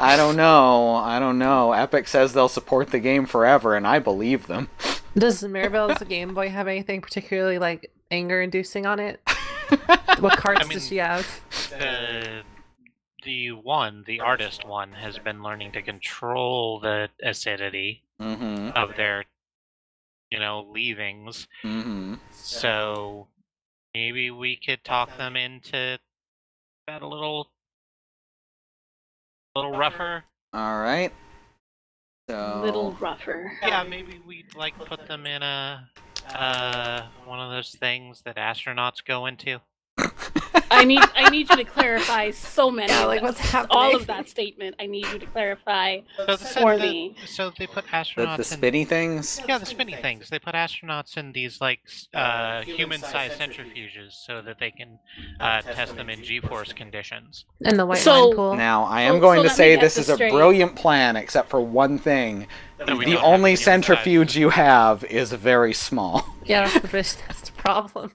I don't know. Epic says they'll support the game forever, and I believe them. Does Maribel's Game Boy have anything particularly like anger-inducing on it? What cards does she have? The artist one, has been learning to control the acidity of their, leavings. Mm-hmm. So maybe we could talk them into that a little rougher. All right. So Little rougher. Yeah, maybe we'd like put them in one of those things that astronauts go into. I need you to clarify so many. Yeah, of like that- what's happening? All of that statement. I need you to clarify for me. So they put astronauts the spinny things. Yeah, the spinny things. They put astronauts in these human-sized centrifuges so that they can test them in G-force conditions. And the white So- line pool. Now, I So- am going so to let me say get this this is a straight. brilliant plan, except for one thing. No, we The don't have only it inside. centrifuge you have is very small. Yeah, that's the problem.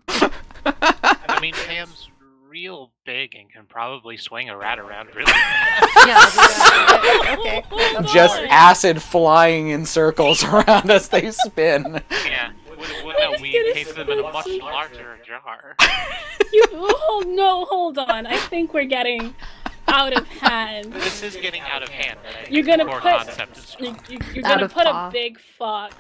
I mean, Pam's real big and can probably swing a rat around really fast. Yeah, okay. Just Lord. acid flying in circles around as they spin. Yeah. No, we encase them in a much larger jar. Hold on. I think we're getting out of hand. This is getting out of hand. But I think You're gonna the core put- concept is You're fine. Out gonna of put awe. a big fox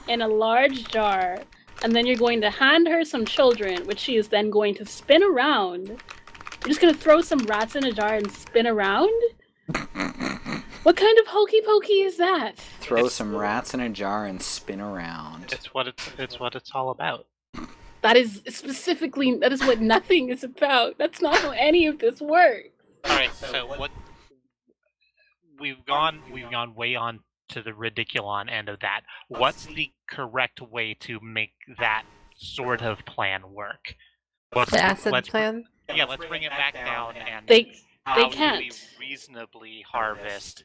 in a large jar, and then you're going to hand her some children, which she is then going to spin around. You're just gonna throw some rats in a jar and spin around? What kind of hokey pokey is that? Throw some rats in a jar and spin around. It's what it's all about. That is what nothing is about. That's not how any of this works. All right, so what we've gone way on to the ridiculon end of that. What's the correct way to make that sort of plan work? The acid plan? Yeah, let's bring it back down. And They how can't do we reasonably harvest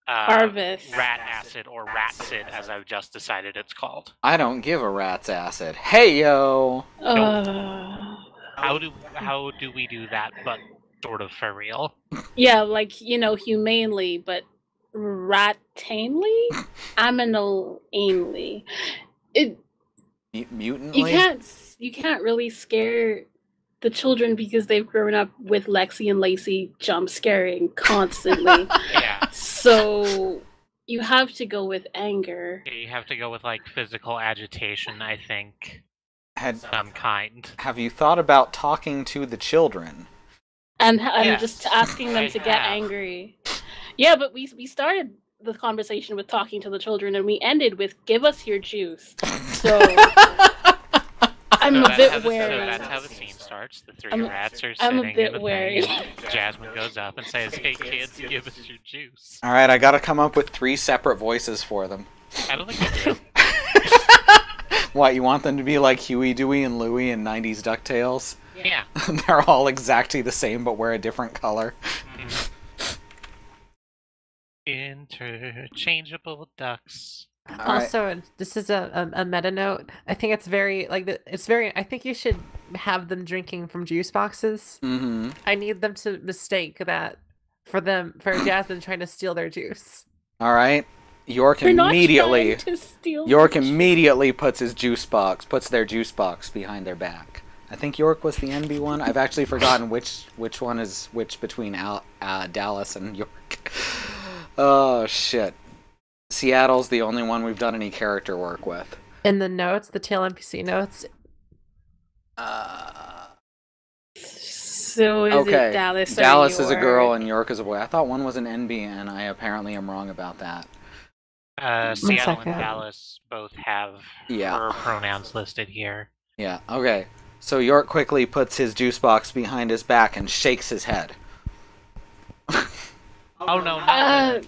harvest. rat acid, or ratsid, as I've just decided it's called? I don't give a rat's acid. Hey yo! How do we do that, but sort of for real? Yeah, like, humanely, but rat-tainly? Aminal-ainly. Mutantly? You can't really scare the children because they've grown up with Lexi and Lacey jump scaring constantly. Yeah. So you have to go with anger. Yeah, you have to go with like physical agitation, I think. Had Some kind. Have you thought about talking to the children? And Yes, just asking them I to get have. angry. Yeah, but we started the conversation with talking to the children, and we ended with "give us your juice." So I'm a bit wary. So that's how the scene starts. The three rats are I'm a sitting bit in the wary. thing, and Jasmine goes up and says, "Hey kids, give us your juice." Alright, I gotta come up with 3 separate voices for them. I don't think you do. What, you want them to be like Huey, Dewey, and Louie in 90s DuckTales? Yeah. They're all exactly the same, but wear a different color. Interchangeable ducks. Also, this is a meta note. I think it's very I think you should have them drinking from juice boxes. Mm-hmm. I need them to mistake that for Jasmine trying to steal their juice. Alright. York We're not immediately trying to steal York the juice. immediately puts their juice box behind their back. I think York was the NB one. I've actually forgotten which one is which between Dallas and York. Oh shit. Seattle's the only one we've done any character work with. In the notes, the tail NPC notes. So is Okay. it Dallas? Dallas is a York? girl and York is a boy. I thought one was an NB, and I apparently am wrong about that. Seattle and second. Dallas both have Yeah. her pronouns listed here. Yeah. Okay. So York quickly puts his juice box behind his back and shakes his head. Oh no, not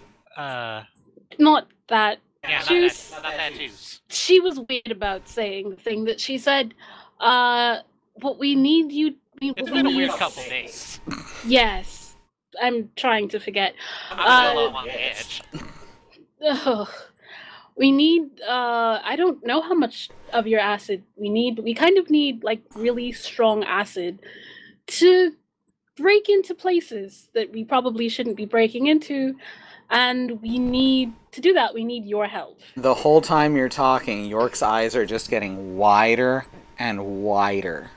Not that yeah, juice. not that juice. She was weird about saying the thing that she said. What we need you. It's been a weird couple days. Yes, I'm trying to forget. I'm a little on the edge. We need. I don't know how much of your acid we need. We kind of need like really strong acid to break into places that we probably shouldn't be breaking into. And we need to do that. We need your help. The whole time you're talking, York's eyes are just getting wider and wider.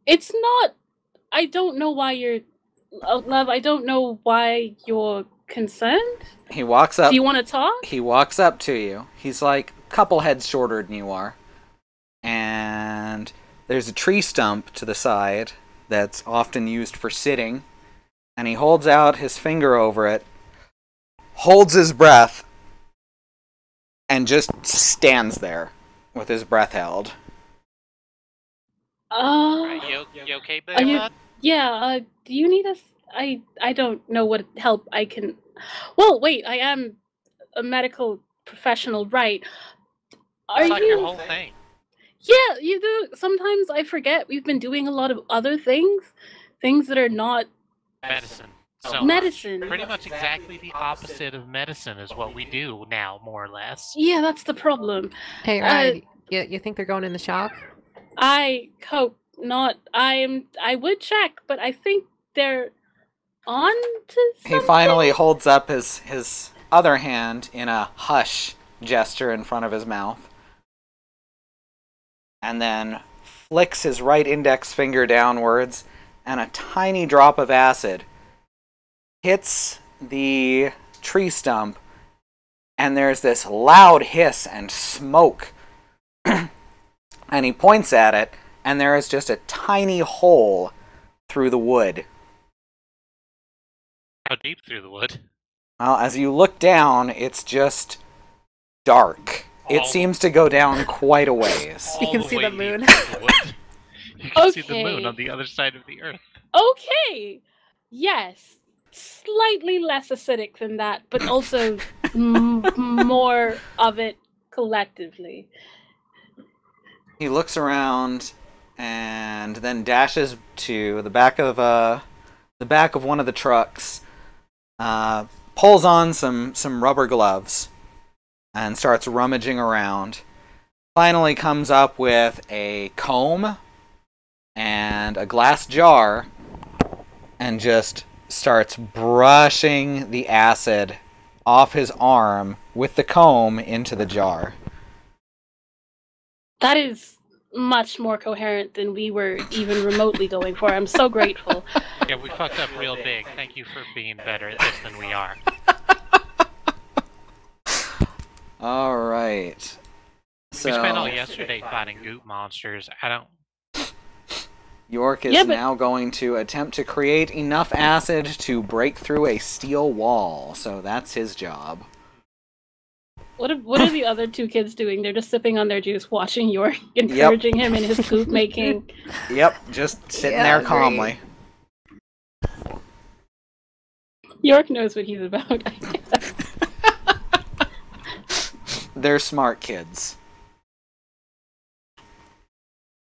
It's not. I don't know why you're, love. I don't know why you're concerned. He walks up. Do you want to talk? He walks up to you. He's like a couple heads shorter than you are, and there's a tree stump to the side that's often used for sitting, and he holds out his finger over it, holds his breath, and just stands there with his breath held. Right, you okay, Are you- bud? Yeah. Do you need us? I don't know what help I can. Well, wait. I am a medical professional, right? Are It's like you? your whole thing. Yeah, you do. Sometimes I forget we've been doing a lot of other things that are not Medicine. So medicine. pretty much exactly the opposite of medicine is what we do now, more or less. Yeah, that's the problem. Hey, Ryan, you think they're going in the shop? I hope not. I would check, but I think they're on to something. He finally holds up his other hand in a hush gesture in front of his mouth, and then flicks his right index finger downwards, and a tiny drop of acid hits the tree stump, and there's this loud hiss and smoke. And he points at it, and there is just a tiny hole through the wood. How deep through the wood? Well, as you look down, it's just dark. It All- seems to go down quite a ways. You All can the see way the moon. deep through the wood. You can see the moon Okay. on the other side of the earth. Okay. Yes. Slightly less acidic than that, but also more of it collectively. He looks around and then dashes to the back of one of the trucks, pulls on some rubber gloves, and starts rummaging around. Finally comes up with a comb and a glass jar and just starts brushing the acid off his arm with the comb into the jar. That is much more coherent than we were even remotely going for. I'm so grateful. Yeah, we fucked up real big. Thank you for being better at this than we are. All right. So We spent all yesterday fighting goop monsters. I don't... York is now going to attempt to create enough acid to break through a steel wall. So that's his job. What are the other two kids doing? They're just sipping on their juice, watching York, encouraging him in his goop making. Yep, just sitting there calmly. York knows what he's about, I guess. They're smart kids.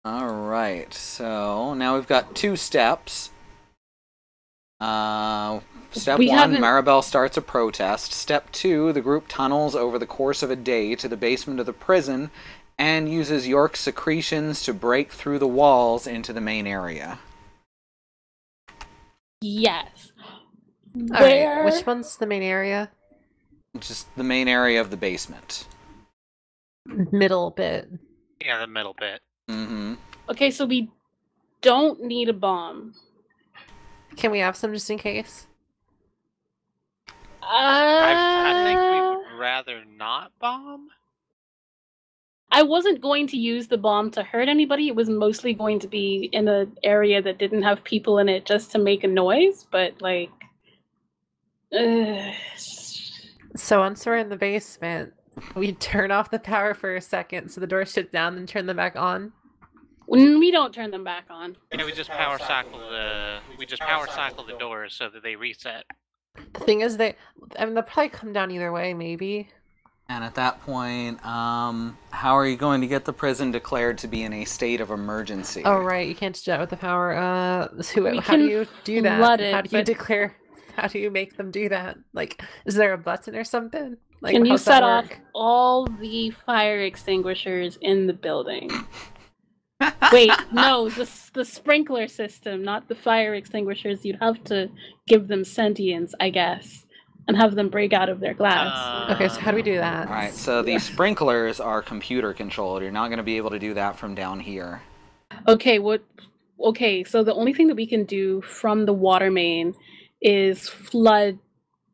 Alright, so now we've got 2 steps. Step 1, Maribel starts a protest. Step 2, the group tunnels over the course of a day to the basement of the prison and uses York's secretions to break through the walls into the main area. Yes. Alright, which one's the main area? Just the main area of the basement. Middle bit. Yeah, the middle bit. Mm-hmm. Okay, so we don't need a bomb. Can we have some just in case? I think we would rather not bomb. I wasn't going to use the bomb to hurt anybody. It was mostly going to be in an area that didn't have people in it just to make a noise, but like... So once we're in the basement, we turn off the power for a second so the door shuts down and turn them back on? We don't turn them back on. Yeah, we just power cycle the doors so that they reset. The thing is, they'll probably come down either way, maybe. And at that point, how are you going to get the prison declared to be in a state of emergency? Oh, right, you can't do that with the power. How do you do that? How do you make them do that? Like, is there a button or something? Like, can you set off all the fire extinguishers in the building? Wait, no, the sprinkler system, not the fire extinguishers. You'd have to give them sentience, I guess, and have them break out of their glass. Okay, so how do we do that? Alright, so the sprinklers are computer controlled. You're not going to be able to do that from down here. Okay, so the only thing that we can do from the water main is flood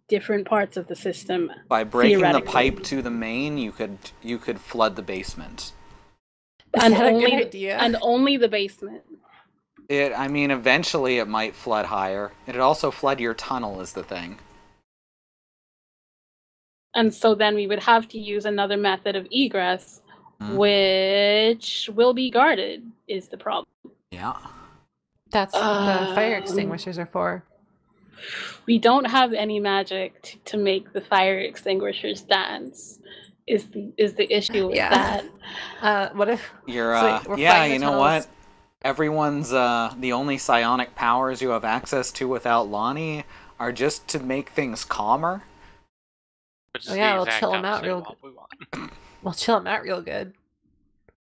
different parts of the system. By breaking the pipe to the main, you could flood the basement. Is that a good idea? And only the basement. Eventually it might flood higher. It'd also flood your tunnel is the thing. And so then we would have to use another method of egress, which will be guarded, is the problem. Yeah. That's what the fire extinguishers are for. We don't have any magic to make the fire extinguishers dance. Is the issue with that? What if you're you know what? Everyone's the only psionic powers you have access to without Lonnie are just to make things calmer. We'll chill them out real good. We'll chill them out real good.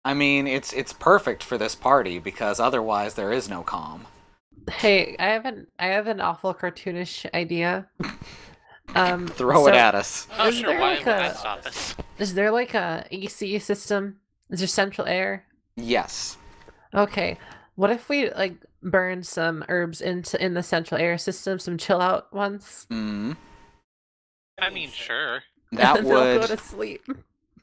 I mean, it's perfect for this party because otherwise there is no calm. Hey, I have an awful cartoonish idea. Throw it at us. Oh, sure. Why would that stop us? Is there like a AC system? Is there central air? Yes. Okay. What if we like burn some herbs in the central air system, some chill out ones? Mm. I mean, sure. That would go to sleep.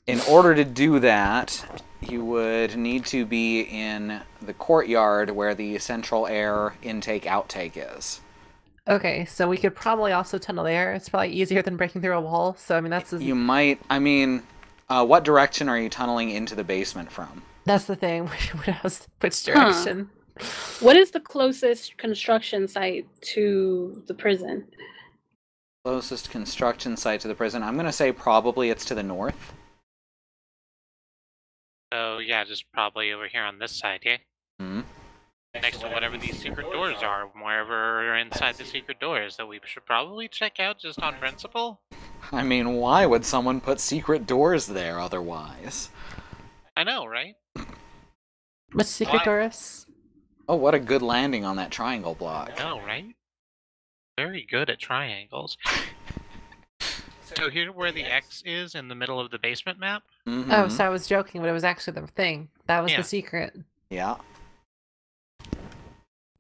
In order to do that, you would need to be in the courtyard where the central air intake-outtake is. Okay, so we could probably also tunnel air. It's probably easier than breaking through a wall. So I mean, that's you might. I mean, what direction are you tunneling into the basement from? That's the thing. Which direction? What is the closest construction site to the prison? Closest construction site to the prison. I'm going to say probably it's to the north. So yeah, just probably over here on this side, yeah? Hmm? Next to whatever these secret doors are, wherever inside the secret doors that we should probably check out just on principle. I mean, why would someone put secret doors there otherwise? I know, right? With secret Why? doors? Oh, what a good landing on that triangle block. I know, right? Very good at triangles. So here where the X is in the middle of the basement map? Mm-hmm. Oh, so I was joking, but it was actually the thing. That was Yeah. the secret. Yeah.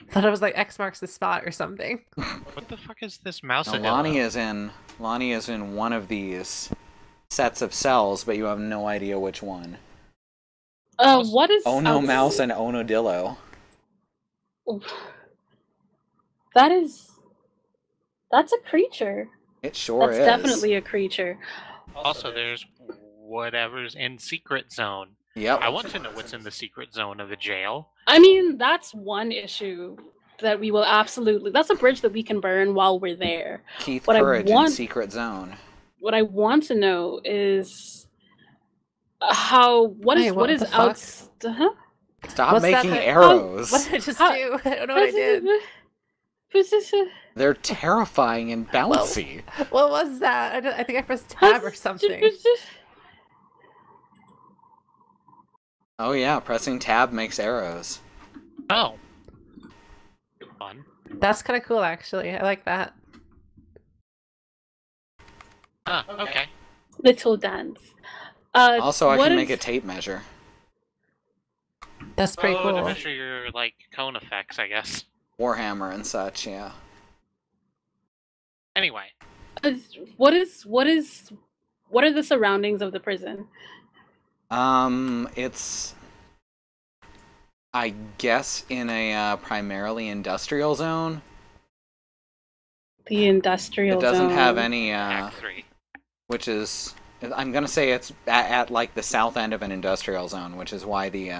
Thought it was like X marks the spot or something. What the fuck is this mouse? Now, Lonnie is in one of these sets of cells, but you have no idea which one. What is... Oh no, outs- Mouse and Onodillo. That's a creature. It sure That's is. definitely a creature. Also, there's whatever's in secret zone. Yep. I want to know what's in the secret zone of the jail. I mean, that's one issue that we will absolutely... That's a bridge that we can burn while we're there. Keith What I Courage in want- Secret Zone. What I want to know is what Hey, what is the fuck? outs... Huh? Stop What's that making that- arrows. What did I just How- do? I don't know what I did. They're terrifying and bouncy. What was that? I think I pressed tab or something. Oh yeah, pressing tab makes arrows. Oh. Fun. That's kind of cool, actually. I like that. Ah, okay. Little dance. Also, I what can is- make a tape measure. That's pretty To cool. measure your, like, cone effects, I guess. Warhammer and such, yeah. Anyway. What are the surroundings of the prison? It's, I guess, in a primarily industrial zone. The industrial It doesn't zone. have any, Act 3. which is, I'm gonna say it's at like the south end of an industrial zone, which is why the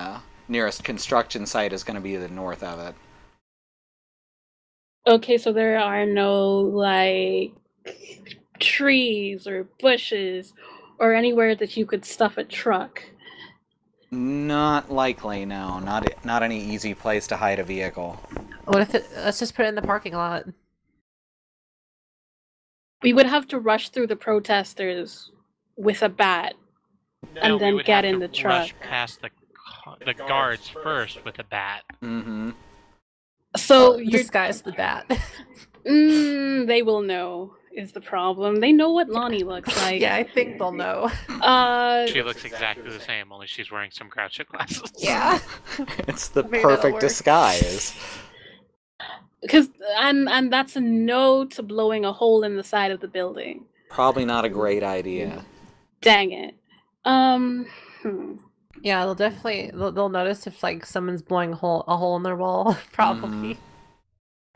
nearest construction site is gonna be the north of it. Okay, so there are no, like, trees or bushes or anywhere that you could stuff a truck. Not likely, no. Not any easy place to hide a vehicle. What if let's just put it in the parking lot? We would have to rush through the protesters with a bat. And we then would get have in to the truck. rush past the guards first with a bat. Mm-hmm. So you're Disguise the bat. they will know is the problem. They know what Lonnie looks like. Yeah, I think they'll know. She looks exactly the same, only she's wearing some Groucho glasses. Yeah. It's the Maybe that'll perfect work. disguise. Because and that's a no to blowing a hole in the side of the building. Probably not a great idea. Dang it. Yeah, they'll definitely they'll notice if like someone's blowing a hole in their wall. Probably.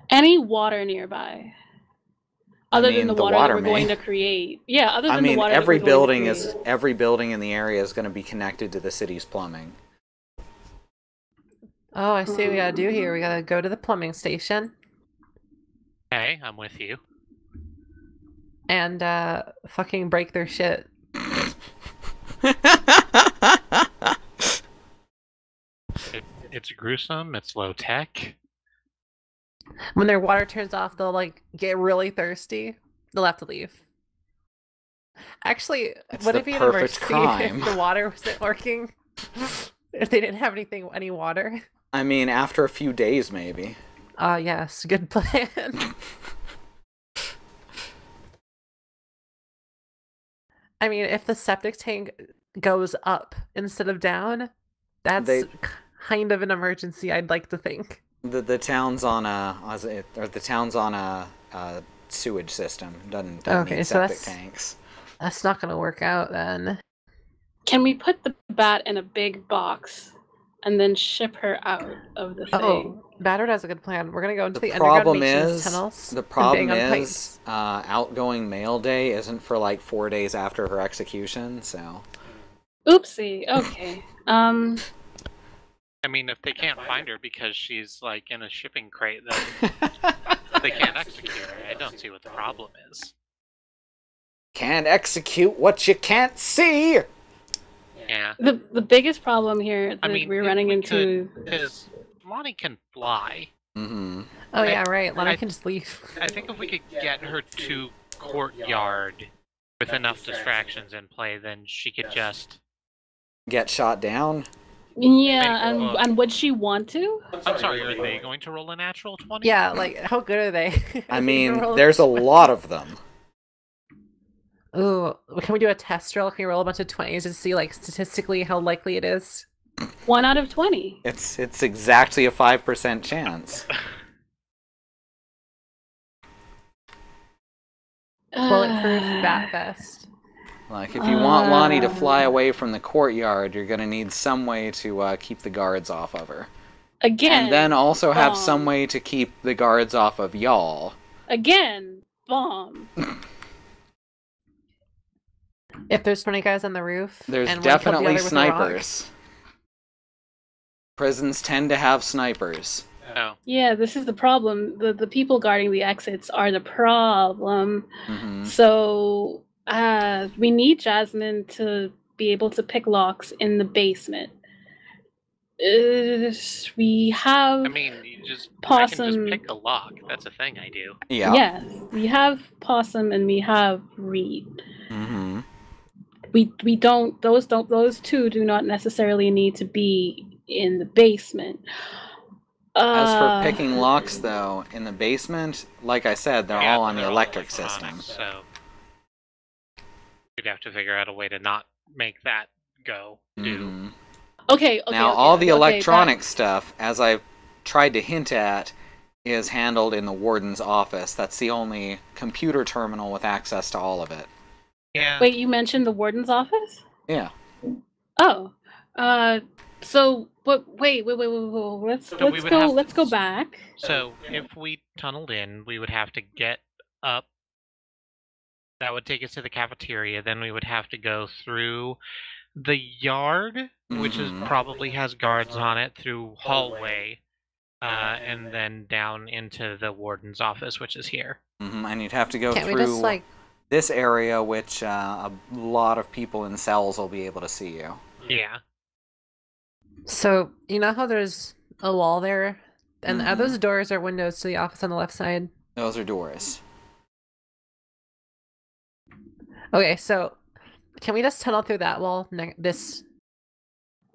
Any water nearby? Other mean, than the the water, water that we're going may. to create. Yeah, other than I mean, the water. every that we're going building to is create. every building in the area is going to be connected to the city's plumbing. Oh, I see what we gotta do here. We gotta go to the plumbing station Okay, I'm with you. and fucking break their shit. It's gruesome, it's low tech. When their water turns off, they'll like get really thirsty. They'll have to leave. Actually, It's would the it be an perfect emergency crime. if the water wasn't working? If they didn't have any water? I mean, after a few days, maybe. Yes, good plan. I mean, if the septic tank goes up instead of down, that's kind of an emergency, I'd like to think. The town's on a sewage system. Doesn't Okay, need so septic that's- tanks. That's not gonna work out then. Can we put the bat in a big box and then ship her out of the thing? Oh, Battered has a good plan. We're gonna go into The the underground problem maintenance is tunnels. the and problem bang on is outgoing mail day isn't for like 4 days after her execution. So Oopsie. Okay. I mean, if they can't find her because she's, like, in a shipping crate, then they can't execute her. I don't see what the problem is. can't execute what you can't see. Yeah. The biggest problem here that we're if running we into because Lonnie can fly. Mm-hmm. Oh yeah, right. Lonnie can just leave. I think if we could get her to courtyard with enough distractions in play, then she could just Get shot down? Yeah, Make- and would she want to? I'm sorry, are they going to roll a natural 20? Yeah, like how good are they? I mean, there's a lot of them. Ooh, can we do a test roll? Can we roll a bunch of 20s to see, like, statistically how likely it is? 1 out of 20. It's exactly a 5% chance. Bulletproof bat vest. Like, if you want Lonnie to fly away from the courtyard, you're gonna need some way to keep the guards off of her. Again. And then also have bomb. some way to keep the guards off of y'all. Again, bomb. If there's 20 guys on the roof, There's and one killed the definitely other with a rock. snipers. Prisons tend to have snipers. No. Yeah, this is the problem. The people guarding the exits are the problem. Mm-hmm. So we need Jasmine to be able to pick locks in the basement. We have I mean, I can Possum. just pick a lock. That's a thing I do. Yeah. Yes, we have Possum and we have Reed. Mm-hmm. We don't those two do not necessarily need to be in the basement. As for picking locks, though, in the basement, like I said, they're all on the they're all electric electronic, system. So we'd have to figure out a way to not make that go. Mhm. Okay. Now, all the electronic stuff, as I've tried to hint at, is handled in the warden's office. That's the only computer terminal with access to all of it. Yeah. Wait, you mentioned the warden's office? Yeah. Oh. So, but wait. Let's go back. So if we tunneled in, we would have to get up. That would take us to the cafeteria. Then we would have to go through the yard, which is probably has guards on it, through hallway, and then down into the warden's office, which is here. And you'd have to go Can't we through just, like... this area, which a lot of people in cells will be able to see you. Yeah. So, you know how there's a wall there? And are those doors or windows to the office on the left side? Those are doors. Okay, so can we just tunnel through that wall?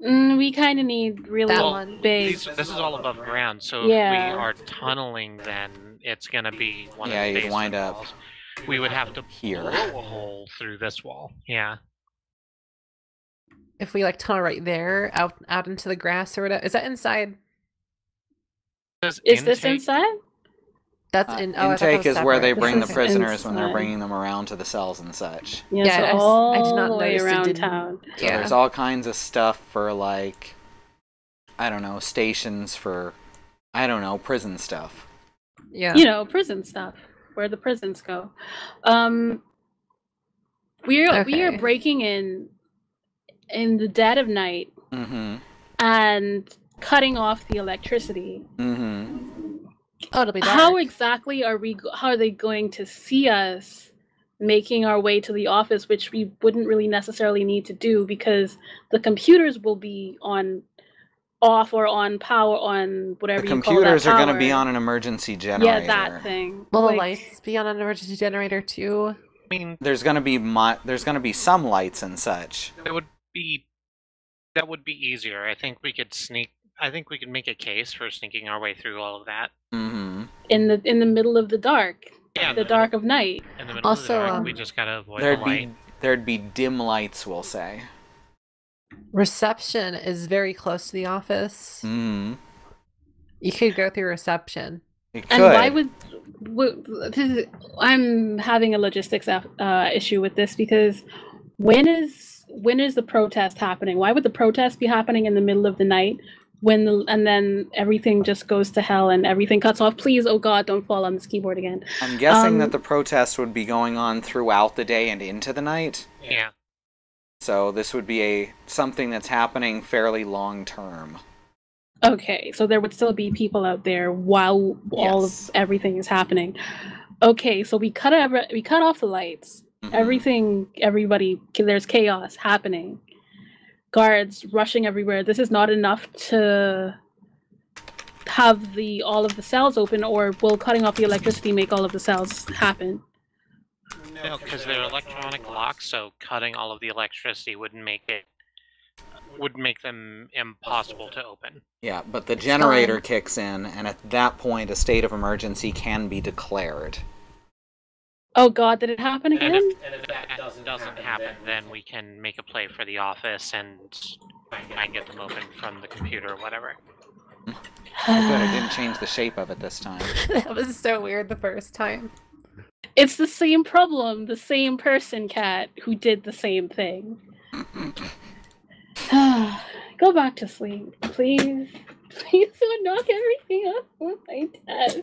We kind of need really That one. big. This is all above ground, so Yeah. if we are tunneling, then it's gonna be one Yeah, of the you'd basement wind up walls. We would have to here. blow a hole through this wall. Yeah. If we, like, tunnel right there, out into the grass or whatever. Is that inside? Does Is this intake- inside? That's in... Oh, I thought that Intake was is where they separate. bring the This is prisoners when they're inside. bringing them around to the cells and such. Yeah, Yeah, so I all did not the way notice it around didn't- town. So Yeah. there's all kinds of stuff for, like, I don't know, stations for, I don't know, prison stuff. Yeah. You know, prison stuff, where the prisons go. We are Okay. breaking in the dead of night Mm-hmm. and cutting off the electricity. Mm-hmm. Oh, it'll be dark. How exactly are they going to see us making our way to the office, which we wouldn't really necessarily need to do because the computers will be off or on power, on whatever The you call that computers are going to be power. on an emergency generator. Yeah, that thing. Will the Like, lights be on an emergency generator too? I mean, There's going to be some lights and such. that would be easier. I think we could make a case for sneaking our way through all of that. Mm-hmm. in the middle of the dark. Yeah, The dark of night. In the middle Also, of the dark, we just gotta avoid the There'd light. be dim lights, we'll say. Reception is very close to the office. Mm-hmm. You could go through reception. You And could. why I'm having a logistics issue with this because when is the protest happening? Why would the protest be happening in the middle of the night and then everything just goes to hell and everything cuts off? Please, oh God, don't fall on this keyboard again. I'm guessing that the protest would be going on throughout the day and into the night. Yeah. So this would be something that's happening fairly long term. Okay, so there would still be people out there while all of Yes. everything is happening. Okay, so we cut off the lights. Mhm. Everybody, there's chaos happening. guards rushing everywhere. This is not enough to have all of the cells open, or will cutting off the electricity make all of the cells happen? No, because they're electronic locks, so cutting all of the electricity would make them impossible to open. Yeah, but the generator kicks in, and at that point, a state of emergency can be declared. Oh god, did it happen again? And if that doesn't happen, then we can make a play for the office and try and get them open from the computer or whatever. Oh, good, I didn't change the shape of it this time. That was so weird the first time. It's the same problem, the same person, Cat, who did the same thing. Go back to sleep, please. Please don't knock everything off with my desk.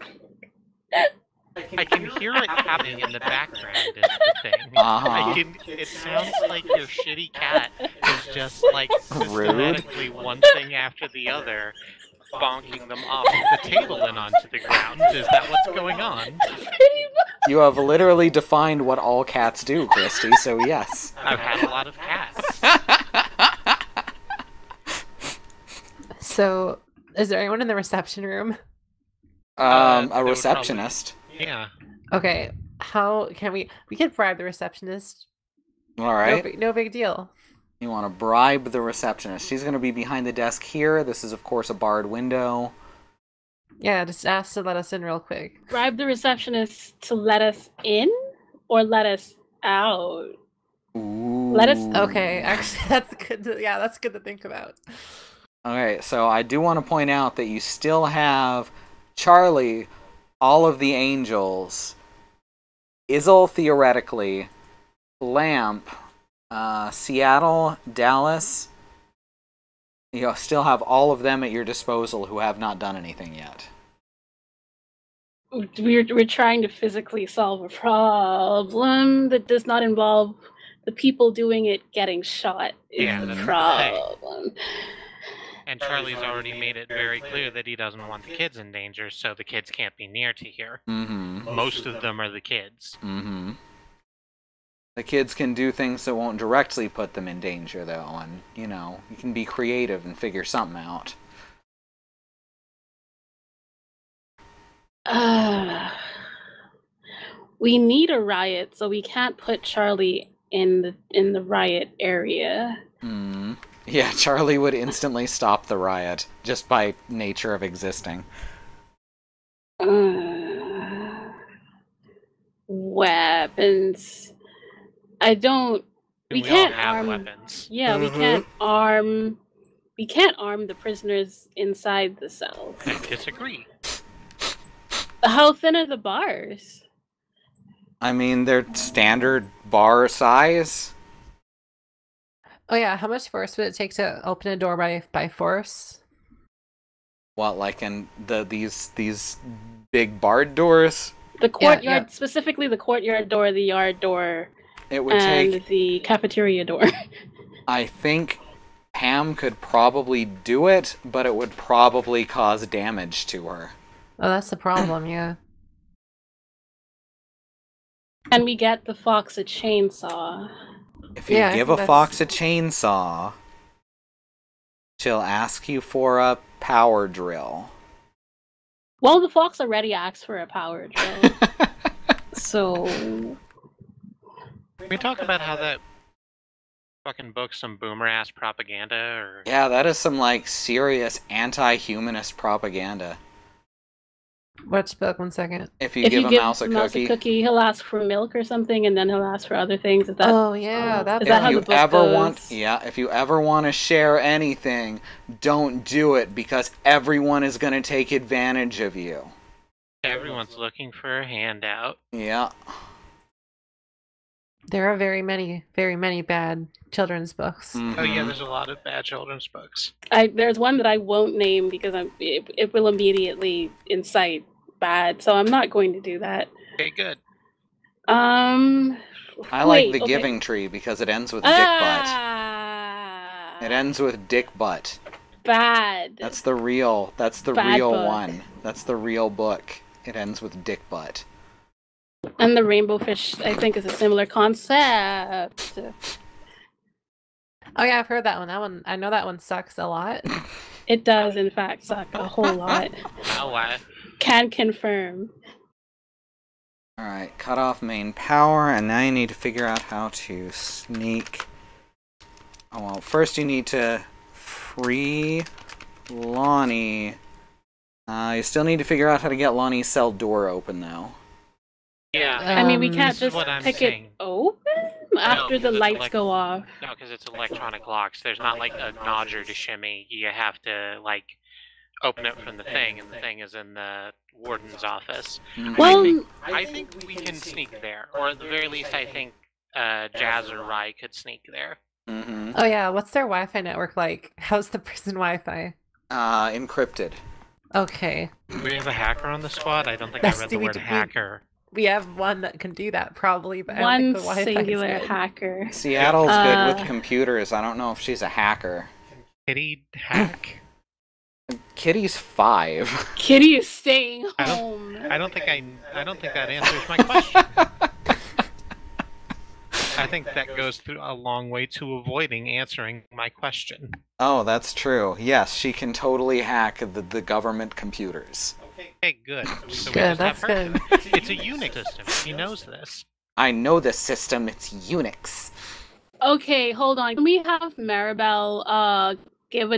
I can hear it happening in the background, is the thing. It sounds like your shitty cat is just, like, systematically one thing after the other, bonking them off the table and onto the ground. Is that what's going on? You have literally defined what all cats do, Christy, so yes. I've had a lot of cats. So, is there anyone in the reception room? A receptionist. Yeah. Okay, how can we can bribe the receptionist. Alright. No big deal. You want to bribe the receptionist. She's going to be behind the desk here. This is, of course, a barred window. Yeah, just ask to let us in real quick. Bribe the receptionist to let us in or let us out? Ooh. Let us... Okay, actually, that's good that's good to think about. Okay, so I do want to point out that you still have Charlie, all of the angels, Izzle theoretically, Lamp, Seattle, Dallas. You still have all of them at your disposal who have not done anything yet. We're trying to physically solve a problem that does not involve the people doing it getting shot. Is the problem. And Charlie's already made it very clear that he doesn't want the kids in danger, so the kids can't be near to here. Mm-hmm. Most of them are the kids. Mm-hmm. The kids can do things that won't directly put them in danger, though, and, you know, you can be creative and figure something out. We need a riot, so we can't put Charlie in the riot area. Yeah, Charlie would instantly stop the riot, just by nature of existing. Weapons. We can't arm weapons. Yeah, we can't arm the prisoners inside the cells. I disagree. How thin are the bars? I mean, they're standard bar size. Oh yeah, how much force would it take to open a door by force? What, like in these big barred doors? The courtyard, specifically the courtyard door, the yard door, and the cafeteria door. I think Pam could probably do it, but it would probably cause damage to her. Oh, that's the problem, yeah. And we get the fox a chainsaw. If you give a fox a chainsaw, she'll ask you for a power drill. Well, the fox already asked for a power drill. So... Can we talk about how that fucking book's some boomer-ass propaganda, or... Yeah, that is some, like, serious anti-humanist propaganda. Which book? 1 second. If you give a mouse a cookie, he'll ask for milk or something, and then he'll ask for other things. Is that? Oh yeah, is that how the book goes? If you ever want to share anything, don't do it because everyone is going to take advantage of you. Everyone's looking for a handout. Yeah. There are very many bad children's books. Mm-hmm. Oh yeah, there's a lot of bad children's books. There's one that I won't name because it will immediately incite bad, so I'm not going to do that. Okay, good. I like The Giving Tree because it ends with dick butt. It ends with dick butt. Bad. That's the real one. That's the real book. It ends with dick butt. And the Rainbow Fish, I think, is a similar concept. Oh yeah, I've heard that one. I know that one sucks a lot. It does, in fact, suck a whole lot. Oh, what? Can confirm. Alright, cut off main power, and now you need to figure out how to sneak. Oh, well, first you need to free Lonnie. You still need to figure out how to get Lonnie's cell door open, though. Yeah. I mean, we can't this is just what I'm pick saying. it open after the because it's lights go off. No, because it's electronic locks. There's not like a nodger to shimmy. You have to like open it from the thing, and the thing is in the warden's office. Mhm. Well, I think we can sneak there, or at the very least, I think Jazz or Rai could sneak there. Mm-hmm. Oh yeah, what's their Wi-Fi network like? How's the prison Wi-Fi? Encrypted. Okay. Do we have a hacker on the squad? I don't think Yes, I read the we word do. hacker. We have one that can do that probably, but I one don't think the Wi-Fi is singular good. hacker. Seattle's good with computers. I don't know if she's a hacker. Kitty hack? Kitty's 5. Kitty is staying I don't- home. I don't think that answers my question. I think that goes through a long way to avoiding answering my question. Oh, that's true. Yes, she can totally hack the government computers. Okay, good. So we Good, just have that's her good. do it. It's a Unix system. She knows this. I know this system. It's Unix. Okay, hold on. Can we have Maribel give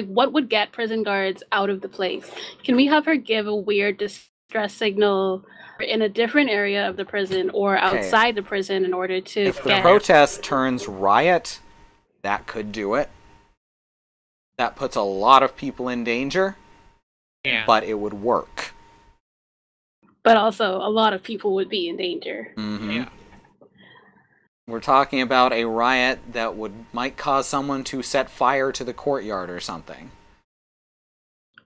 what would get prison guards out of the place? Can we have her give a weird distress signal in a different area of the prison or outside the prison in order to If the get protest turns riot, that could do it. That puts a lot of people in danger, Yeah. but it would work. but also a lot of people would be in danger. Mm-hmm. Yeah. We're talking about a riot that might cause someone to set fire to the courtyard or something.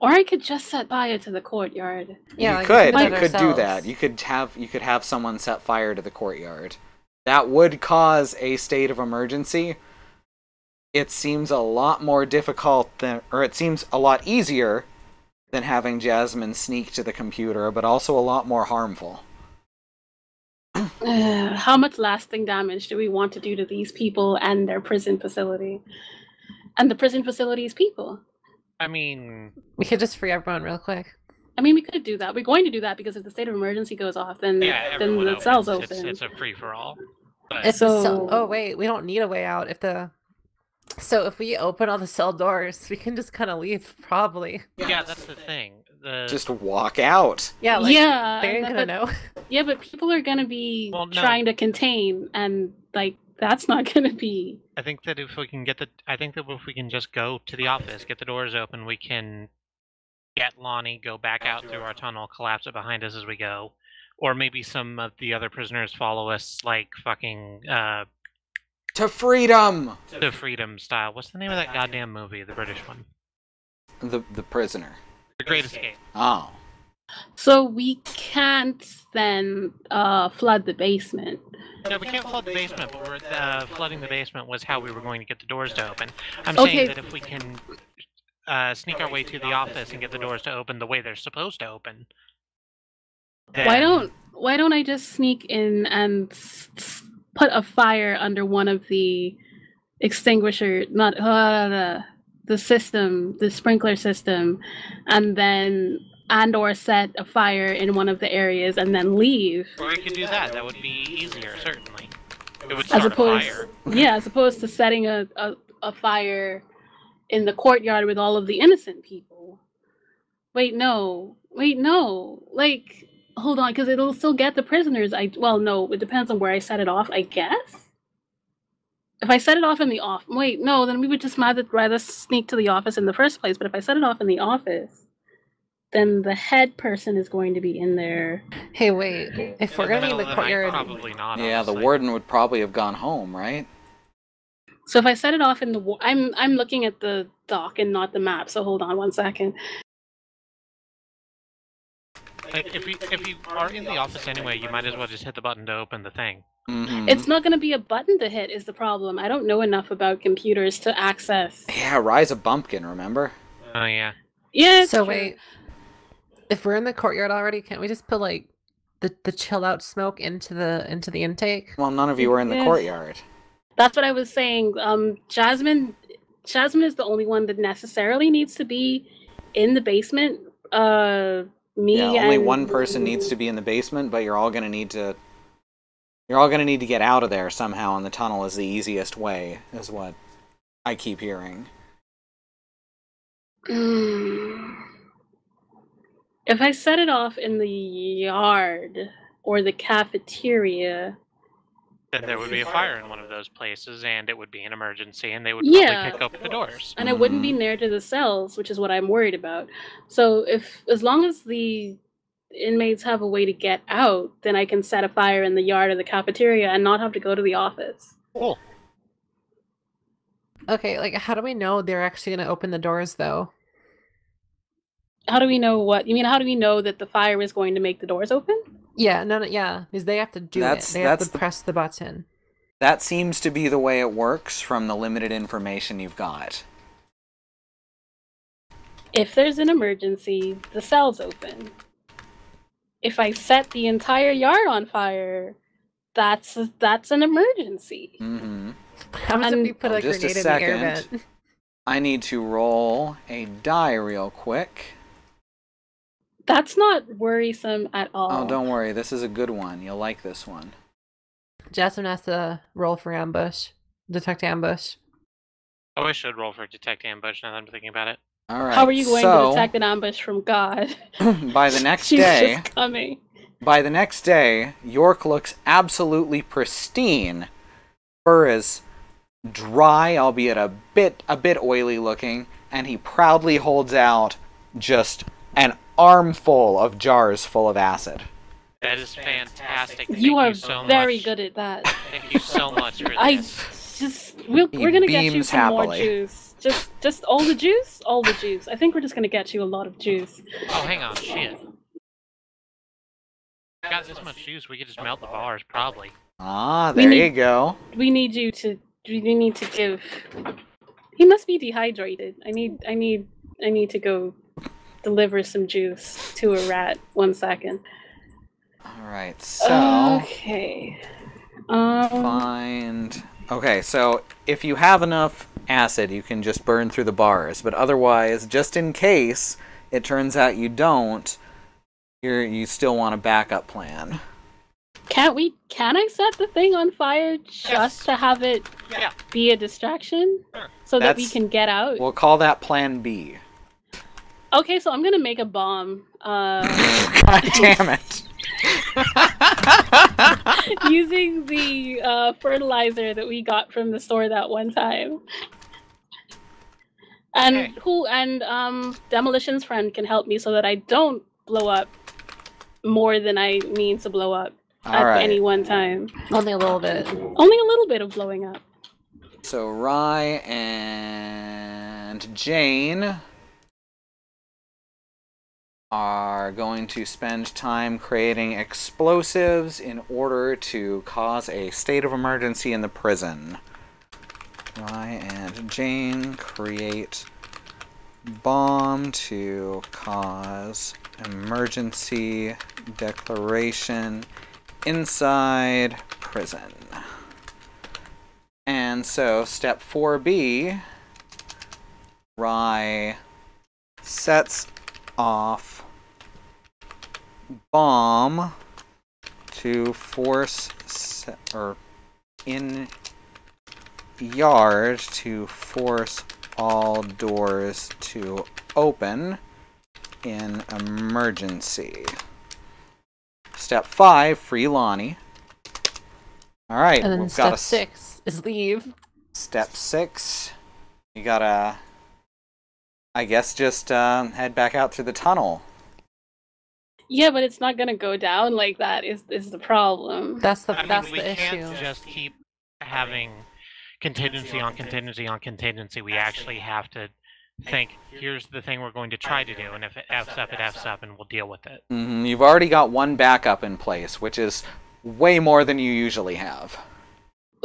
Or I could just set fire to the courtyard. Yeah, you like, could. we You did could do ourselves. that. You could have someone set fire to the courtyard. That would cause a state of emergency. It seems a lot more difficult it seems a lot easier than having Jasmine sneak to the computer, but also a lot more harmful. How much lasting damage do we want to do to these people and their prison facility? And the prison facility's people? I mean, We could just free everyone real quick. I mean, we could do that. We're going to do that because if the state of emergency goes off, then yeah, then everyone the cell's opens. open. It's a free-for-all. But If So- the cell, oh wait, we don't need a way out. So if we open all the cell doors, we can just kind of leave, probably. yeah, that's the thing. Just walk out. Yeah, like, Yeah, they ain't gonna but- know. Yeah, but people are gonna be Well, no. trying to contain, and that's not gonna be. I think that if we can just go to the office, get the doors open, we can get Lonnie, go back out through our tunnel, collapse it behind us as we go, or maybe some of the other prisoners follow us, like fucking To freedom! the Freedom style. What's the name of that goddamn movie? The British one. The prisoner. The Great Escape. Oh. So we can't then flood the basement. No, we can't flood the basement, but flooding the basement was how we were going to get the doors to open. I'm Okay. saying that if we can sneak our way to the office and get the doors to open the way they're supposed to open. Why then- don't I just sneak in and put a fire under one of the extinguisher, not the system, the sprinkler system, and or set a fire in one of the areas and then leave. Or we could do that. That would be easier, certainly. It would As start a opposed, fire. yeah, as opposed to setting a fire in the courtyard with all of the innocent people. Wait, no. Like, hold on, because it'll still get the prisoners. No, it depends on where I set it off, I guess. If I set it off in the then we would just rather sneak to the office in the first place. But if I set it off in the office, then the head person is going to be in there. Hey, wait. If we're gonna be in the middle of night, courtyard, probably not. Yeah, the honestly. warden would probably have gone home, right? So if I set it off in the I'm looking at the dock and not the map. So hold on one second. Like, if you are in the office anyway, you might as well just hit the button to open the thing. Mm-hmm. It's not going to be a button to hit is the problem. I don't know enough about computers to access. Yeah, Rise a Bumpkin, remember? Oh yeah. Yeah. it's so true. wait. If we're in the courtyard already, can't we just put like the chill out smoke into the intake? Well, none of you were in the Yeah. courtyard. That's what I was saying. Jasmine is the only one that necessarily needs to be in the basement. Only one person needs to be in the basement, but you're all gonna need to get out of there somehow, and the tunnel is the easiest way, is what I keep hearing. If I set it off in the yard or the cafeteria, then there would be a fire in one of those places, and it would be an emergency, and they would probably pick open the doors. And it wouldn't be near to the cells, which is what I'm worried about. So as long as the inmates have a way to get out, then I can set a fire in the yard or the cafeteria and not have to go to the office. Cool. Okay, like, how do we know they're actually going to open the doors, though? How do we know what? You mean, how do we know that the fire is going to make the doors open? Yeah, yeah, because they have to do it. They have to press the button. That seems to be the way it works from the limited information you've got. If there's an emergency, the cell's open. If I set the entire yard on fire, that's an emergency. Mm-hmm. How does it be put a grenade in the air vent? I need to roll a die real quick. That's not worrisome at all. Oh, don't worry. This is a good one. You'll like this one. Jasmine has to roll for ambush. Detect ambush. Oh, I should roll for detect ambush now that I'm thinking about it. All right. How are you going to detect an ambush from God? By the next She's day... just coming. By the next day, York looks absolutely pristine. Fur is dry, albeit a bit oily looking, and he proudly holds out just an armful of jars full of acid. That is fantastic. You are so very much. good at that. Thank you so much for this. We're gonna get you beams some more happily. juice. Just all the juice? All the juice. I think we're just gonna get you a lot of juice. Oh, hang on, shit. Got this much juice, we could just melt the bars, probably. Ah, there you go. We need to give. He must be dehydrated. I need to go deliver some juice to a rat. 1 second. Alright, so... Okay. Okay, so if you have enough acid, you can just burn through the bars. But otherwise, just in case it turns out you don't, you still want a backup plan. Can I set the thing on fire just to have it be a distraction? Sure. So that we can get out? We'll call that Plan B. Okay, so I'm gonna make a bomb. God damn it. Using the fertilizer that we got from the store that one time. And Demolition's friend can help me so that I don't blow up more than I mean to blow up at any one time. Only a little bit. Only a little bit of blowing up. So Rye and Jane are going to spend time creating explosives in order to cause a state of emergency in the prison. Rye and Jane create bomb to cause emergency declaration inside prison. And so step 4B, Rye sets off bomb to force in yard to force all doors to open in emergency. Step 5, free Lonnie. All right, and then we've step got 6 is leave. Step 6, you gotta, I guess, just head back out through the tunnel. Yeah, but it's not gonna go down like that. Is the problem? That's the we issue. can't just keep having contingency on contingency on contingency. We actually have to think, here's the thing we're going to try to do, and if it F's up, and we'll deal with it. Mm-hmm. You've already got one backup in place, which is way more than you usually have.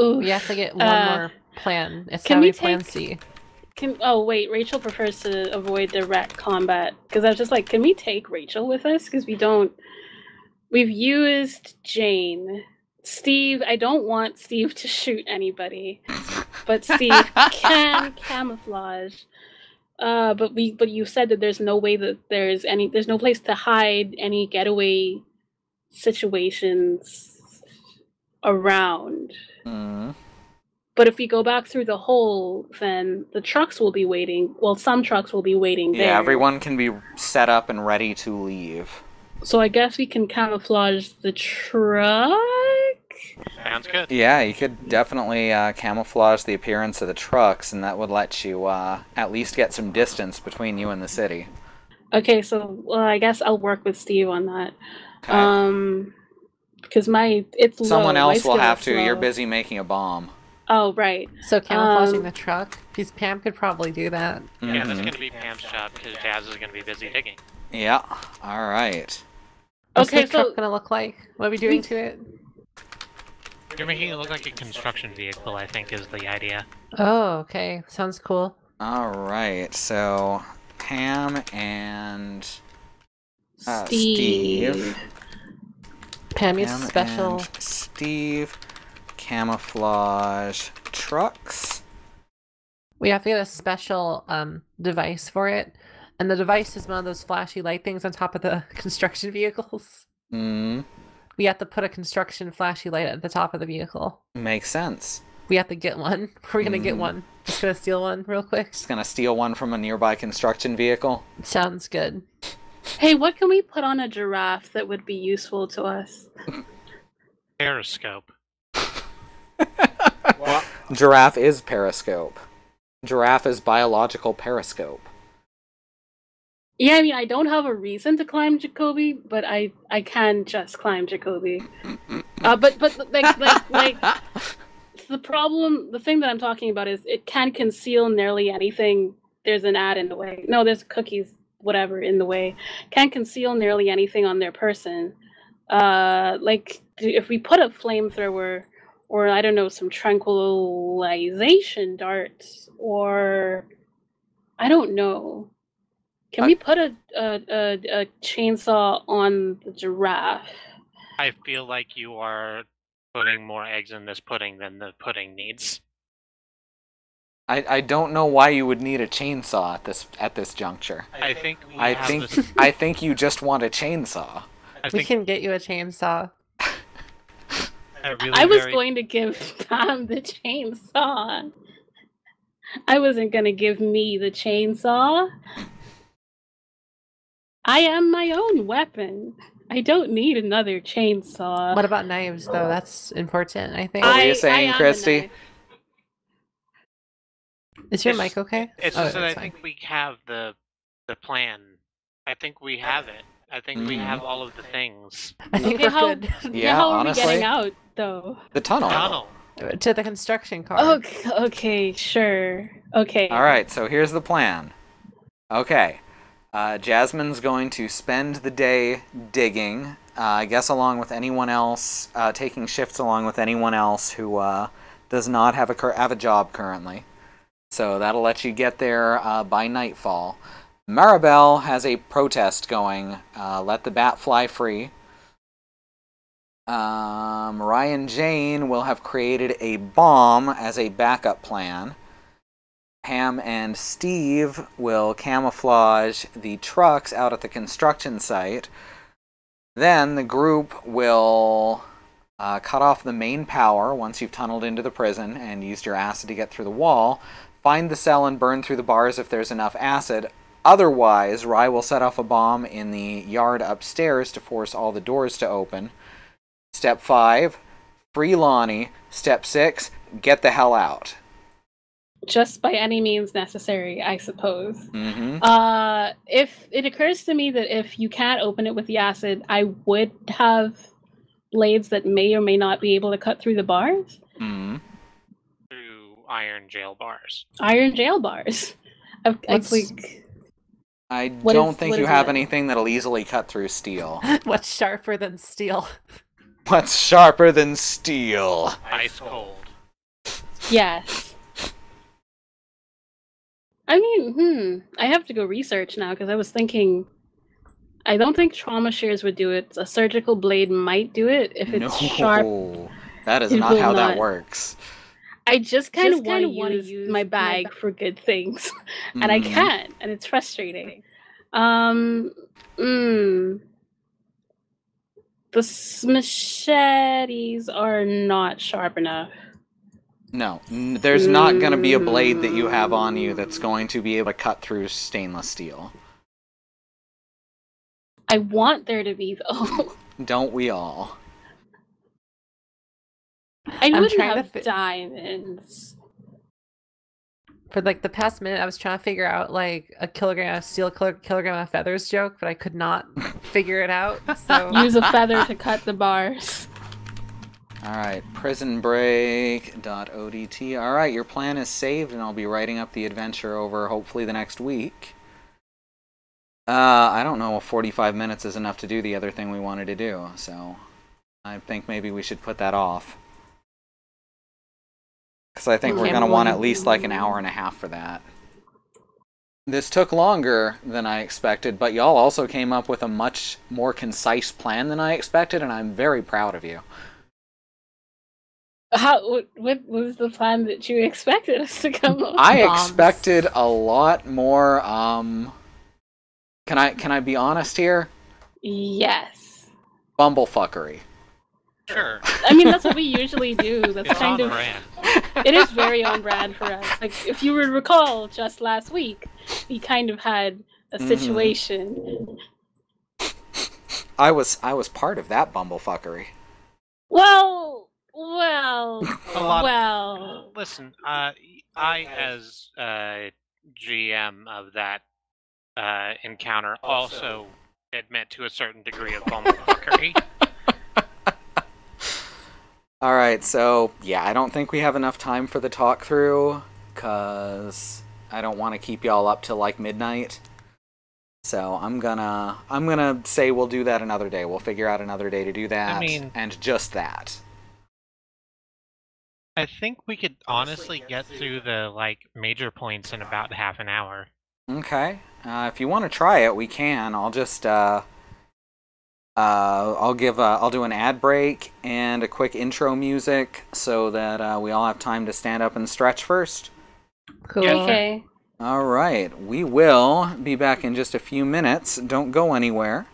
Oof. We have to get one more plan. It's can how we Plan take- C. Oh wait, Rachel prefers to avoid direct combat because I was just like, can we take Rachel with us? Because we've used Jane, Steve, I don't want Steve to shoot anybody, but Steve can camouflage. But you said that there's no way that there's no place to hide any getaway situations around. Mm. But if we go back through the hole, then the trucks will be waiting. Well, some trucks will be waiting there. Yeah, everyone can be set up and ready to leave. So I guess we can camouflage the truck? Sounds good. Yeah, you could definitely camouflage the appearance of the trucks, and that would let you at least get some distance between you and the city. Okay, so I guess I'll work with Steve on that. Okay. Because it's Someone low. else My will skill have is to. low. You're busy making a bomb. Oh, right. So camouflaging the truck? Because Pam could probably do that. Yeah, that's gonna be Pam's job because Jazz is gonna be busy digging. Yeah. All right. What's Okay, the truck so gonna look like? What are we doing to it? You're making it look like a construction vehicle, I think, is the idea. Oh, okay. Sounds cool. All right. So Pam and Steve. Pam is Pam special. and Steve camouflage trucks. We have to get a special device for it. And the device is one of those flashy light things on top of the construction vehicles. Mm. We have to put a construction flashy light at the top of the vehicle. Makes sense. We have to get one. We're gonna get one. Just gonna steal one real quick. Just gonna steal one from a nearby construction vehicle. Sounds good. Hey, what can we put on a giraffe that would be useful to us? Periscope. Giraffe is periscope. Giraffe is biological periscope. Yeah, I mean, I don't have a reason to climb Jacoby, but I can just climb Jacoby. But like the thing that I'm talking about is it can conceal nearly anything. There's an ad in the way. No, there's cookies, whatever, in the way. Can conceal nearly anything on their person. Like if we put a flamethrower, or I don't know, some tranquilization darts, or I don't know. Can we put a chainsaw on the giraffe? I feel like you are putting more eggs in this pudding than the pudding needs. I don't know why you would need a chainsaw at this juncture. I think I think you just want a chainsaw. We can get you a chainsaw. I was going to give Pam the chainsaw. I wasn't going to give me the chainsaw. I am my own weapon. I don't need another chainsaw. What about knives, though? That's important, I think. What were you saying, Christy? Is your mic okay? It's just that I think we have the plan. I think we have it. I think we have all of the things. I think we're good. Yeah, how are honestly. we getting out, though? The tunnel. To the construction car. Okay, sure. Okay. All right, so here's the plan. Okay. Jasmine's going to spend the day digging, I guess along with anyone else, taking shifts along with anyone else who does not have a job currently. So that'll let you get there by nightfall. Maribel has a protest going, let the bat fly free. Ryan Jane will have created a bomb as a backup plan. Pam and Steve will camouflage the trucks out at the construction site. Then the group will cut off the main power once you've tunneled into the prison and used your acid to get through the wall. Find the cell and burn through the bars if there's enough acid. Otherwise, Rye will set off a bomb in the yard upstairs to force all the doors to open. Step 5, free Lonnie. Step 6, get the hell out. Just by any means necessary, I suppose. Mm-hmm. If it occurs to me that if you can't open it with the acid, I would have blades that may or may not be able to cut through the bars. Mm-hmm. Through iron jail bars. Iron jail bars. I don't think you have anything that'll easily cut through steel. What's sharper than steel? What's sharper than steel? Ice cold. Yes. I mean, I have to go research now because I was thinking I don't think trauma shears would do it. A surgical blade might do it if it's sharp. That is It not will how that not. works. I just kind of want to use my bag for good things, and I can't, and it's frustrating. The machetes are not sharp enough. No, there's not going to be a blade that you have on you that's going to be able to cut through stainless steel. I want there to be, though. Don't we all? I wouldn't have diamonds. For like the past minute, I was trying to figure out like a kilogram of steel, kilogram of feathers joke, but I could not figure it out. So use a feather to cut the bars. Alright, prisonbreak.odt. Alright, your plan is saved, and I'll be writing up the adventure over hopefully the next week. I don't know if 45 minutes is enough to do the other thing we wanted to do, so I think maybe we should put that off. Because I think we're going to want at least like an hour and a half for that. This took longer than I expected, but y'all also came up with a much more concise plan than I expected, and I'm very proud of you. What was the plan that you expected us to come up with? I expected a lot more, Can I be honest here? Yes. Bumblefuckery. Sure. I mean, that's what we usually do. That's It's kind on of brand. It is very on brand for us. Like, if you would recall, just last week, we kind of had a situation. I was part of that bumblefuckery. Well. Listen, I as GM of that encounter also admit to a certain degree of bumblefuckery. Alright, so, yeah, I don't think we have enough time for the talk through, because I don't want to keep y'all up till like midnight. So I'm gonna say we'll do that another day. We'll figure out another day to do that, and just that. I think we could honestly get through the like major points in about half an hour. Okay. If you want to try it, we can. I'll just I'll do an ad break and a quick intro music so that we all have time to stand up and stretch first. Cool. Okay. All right. We will be back in just a few minutes. Don't go anywhere.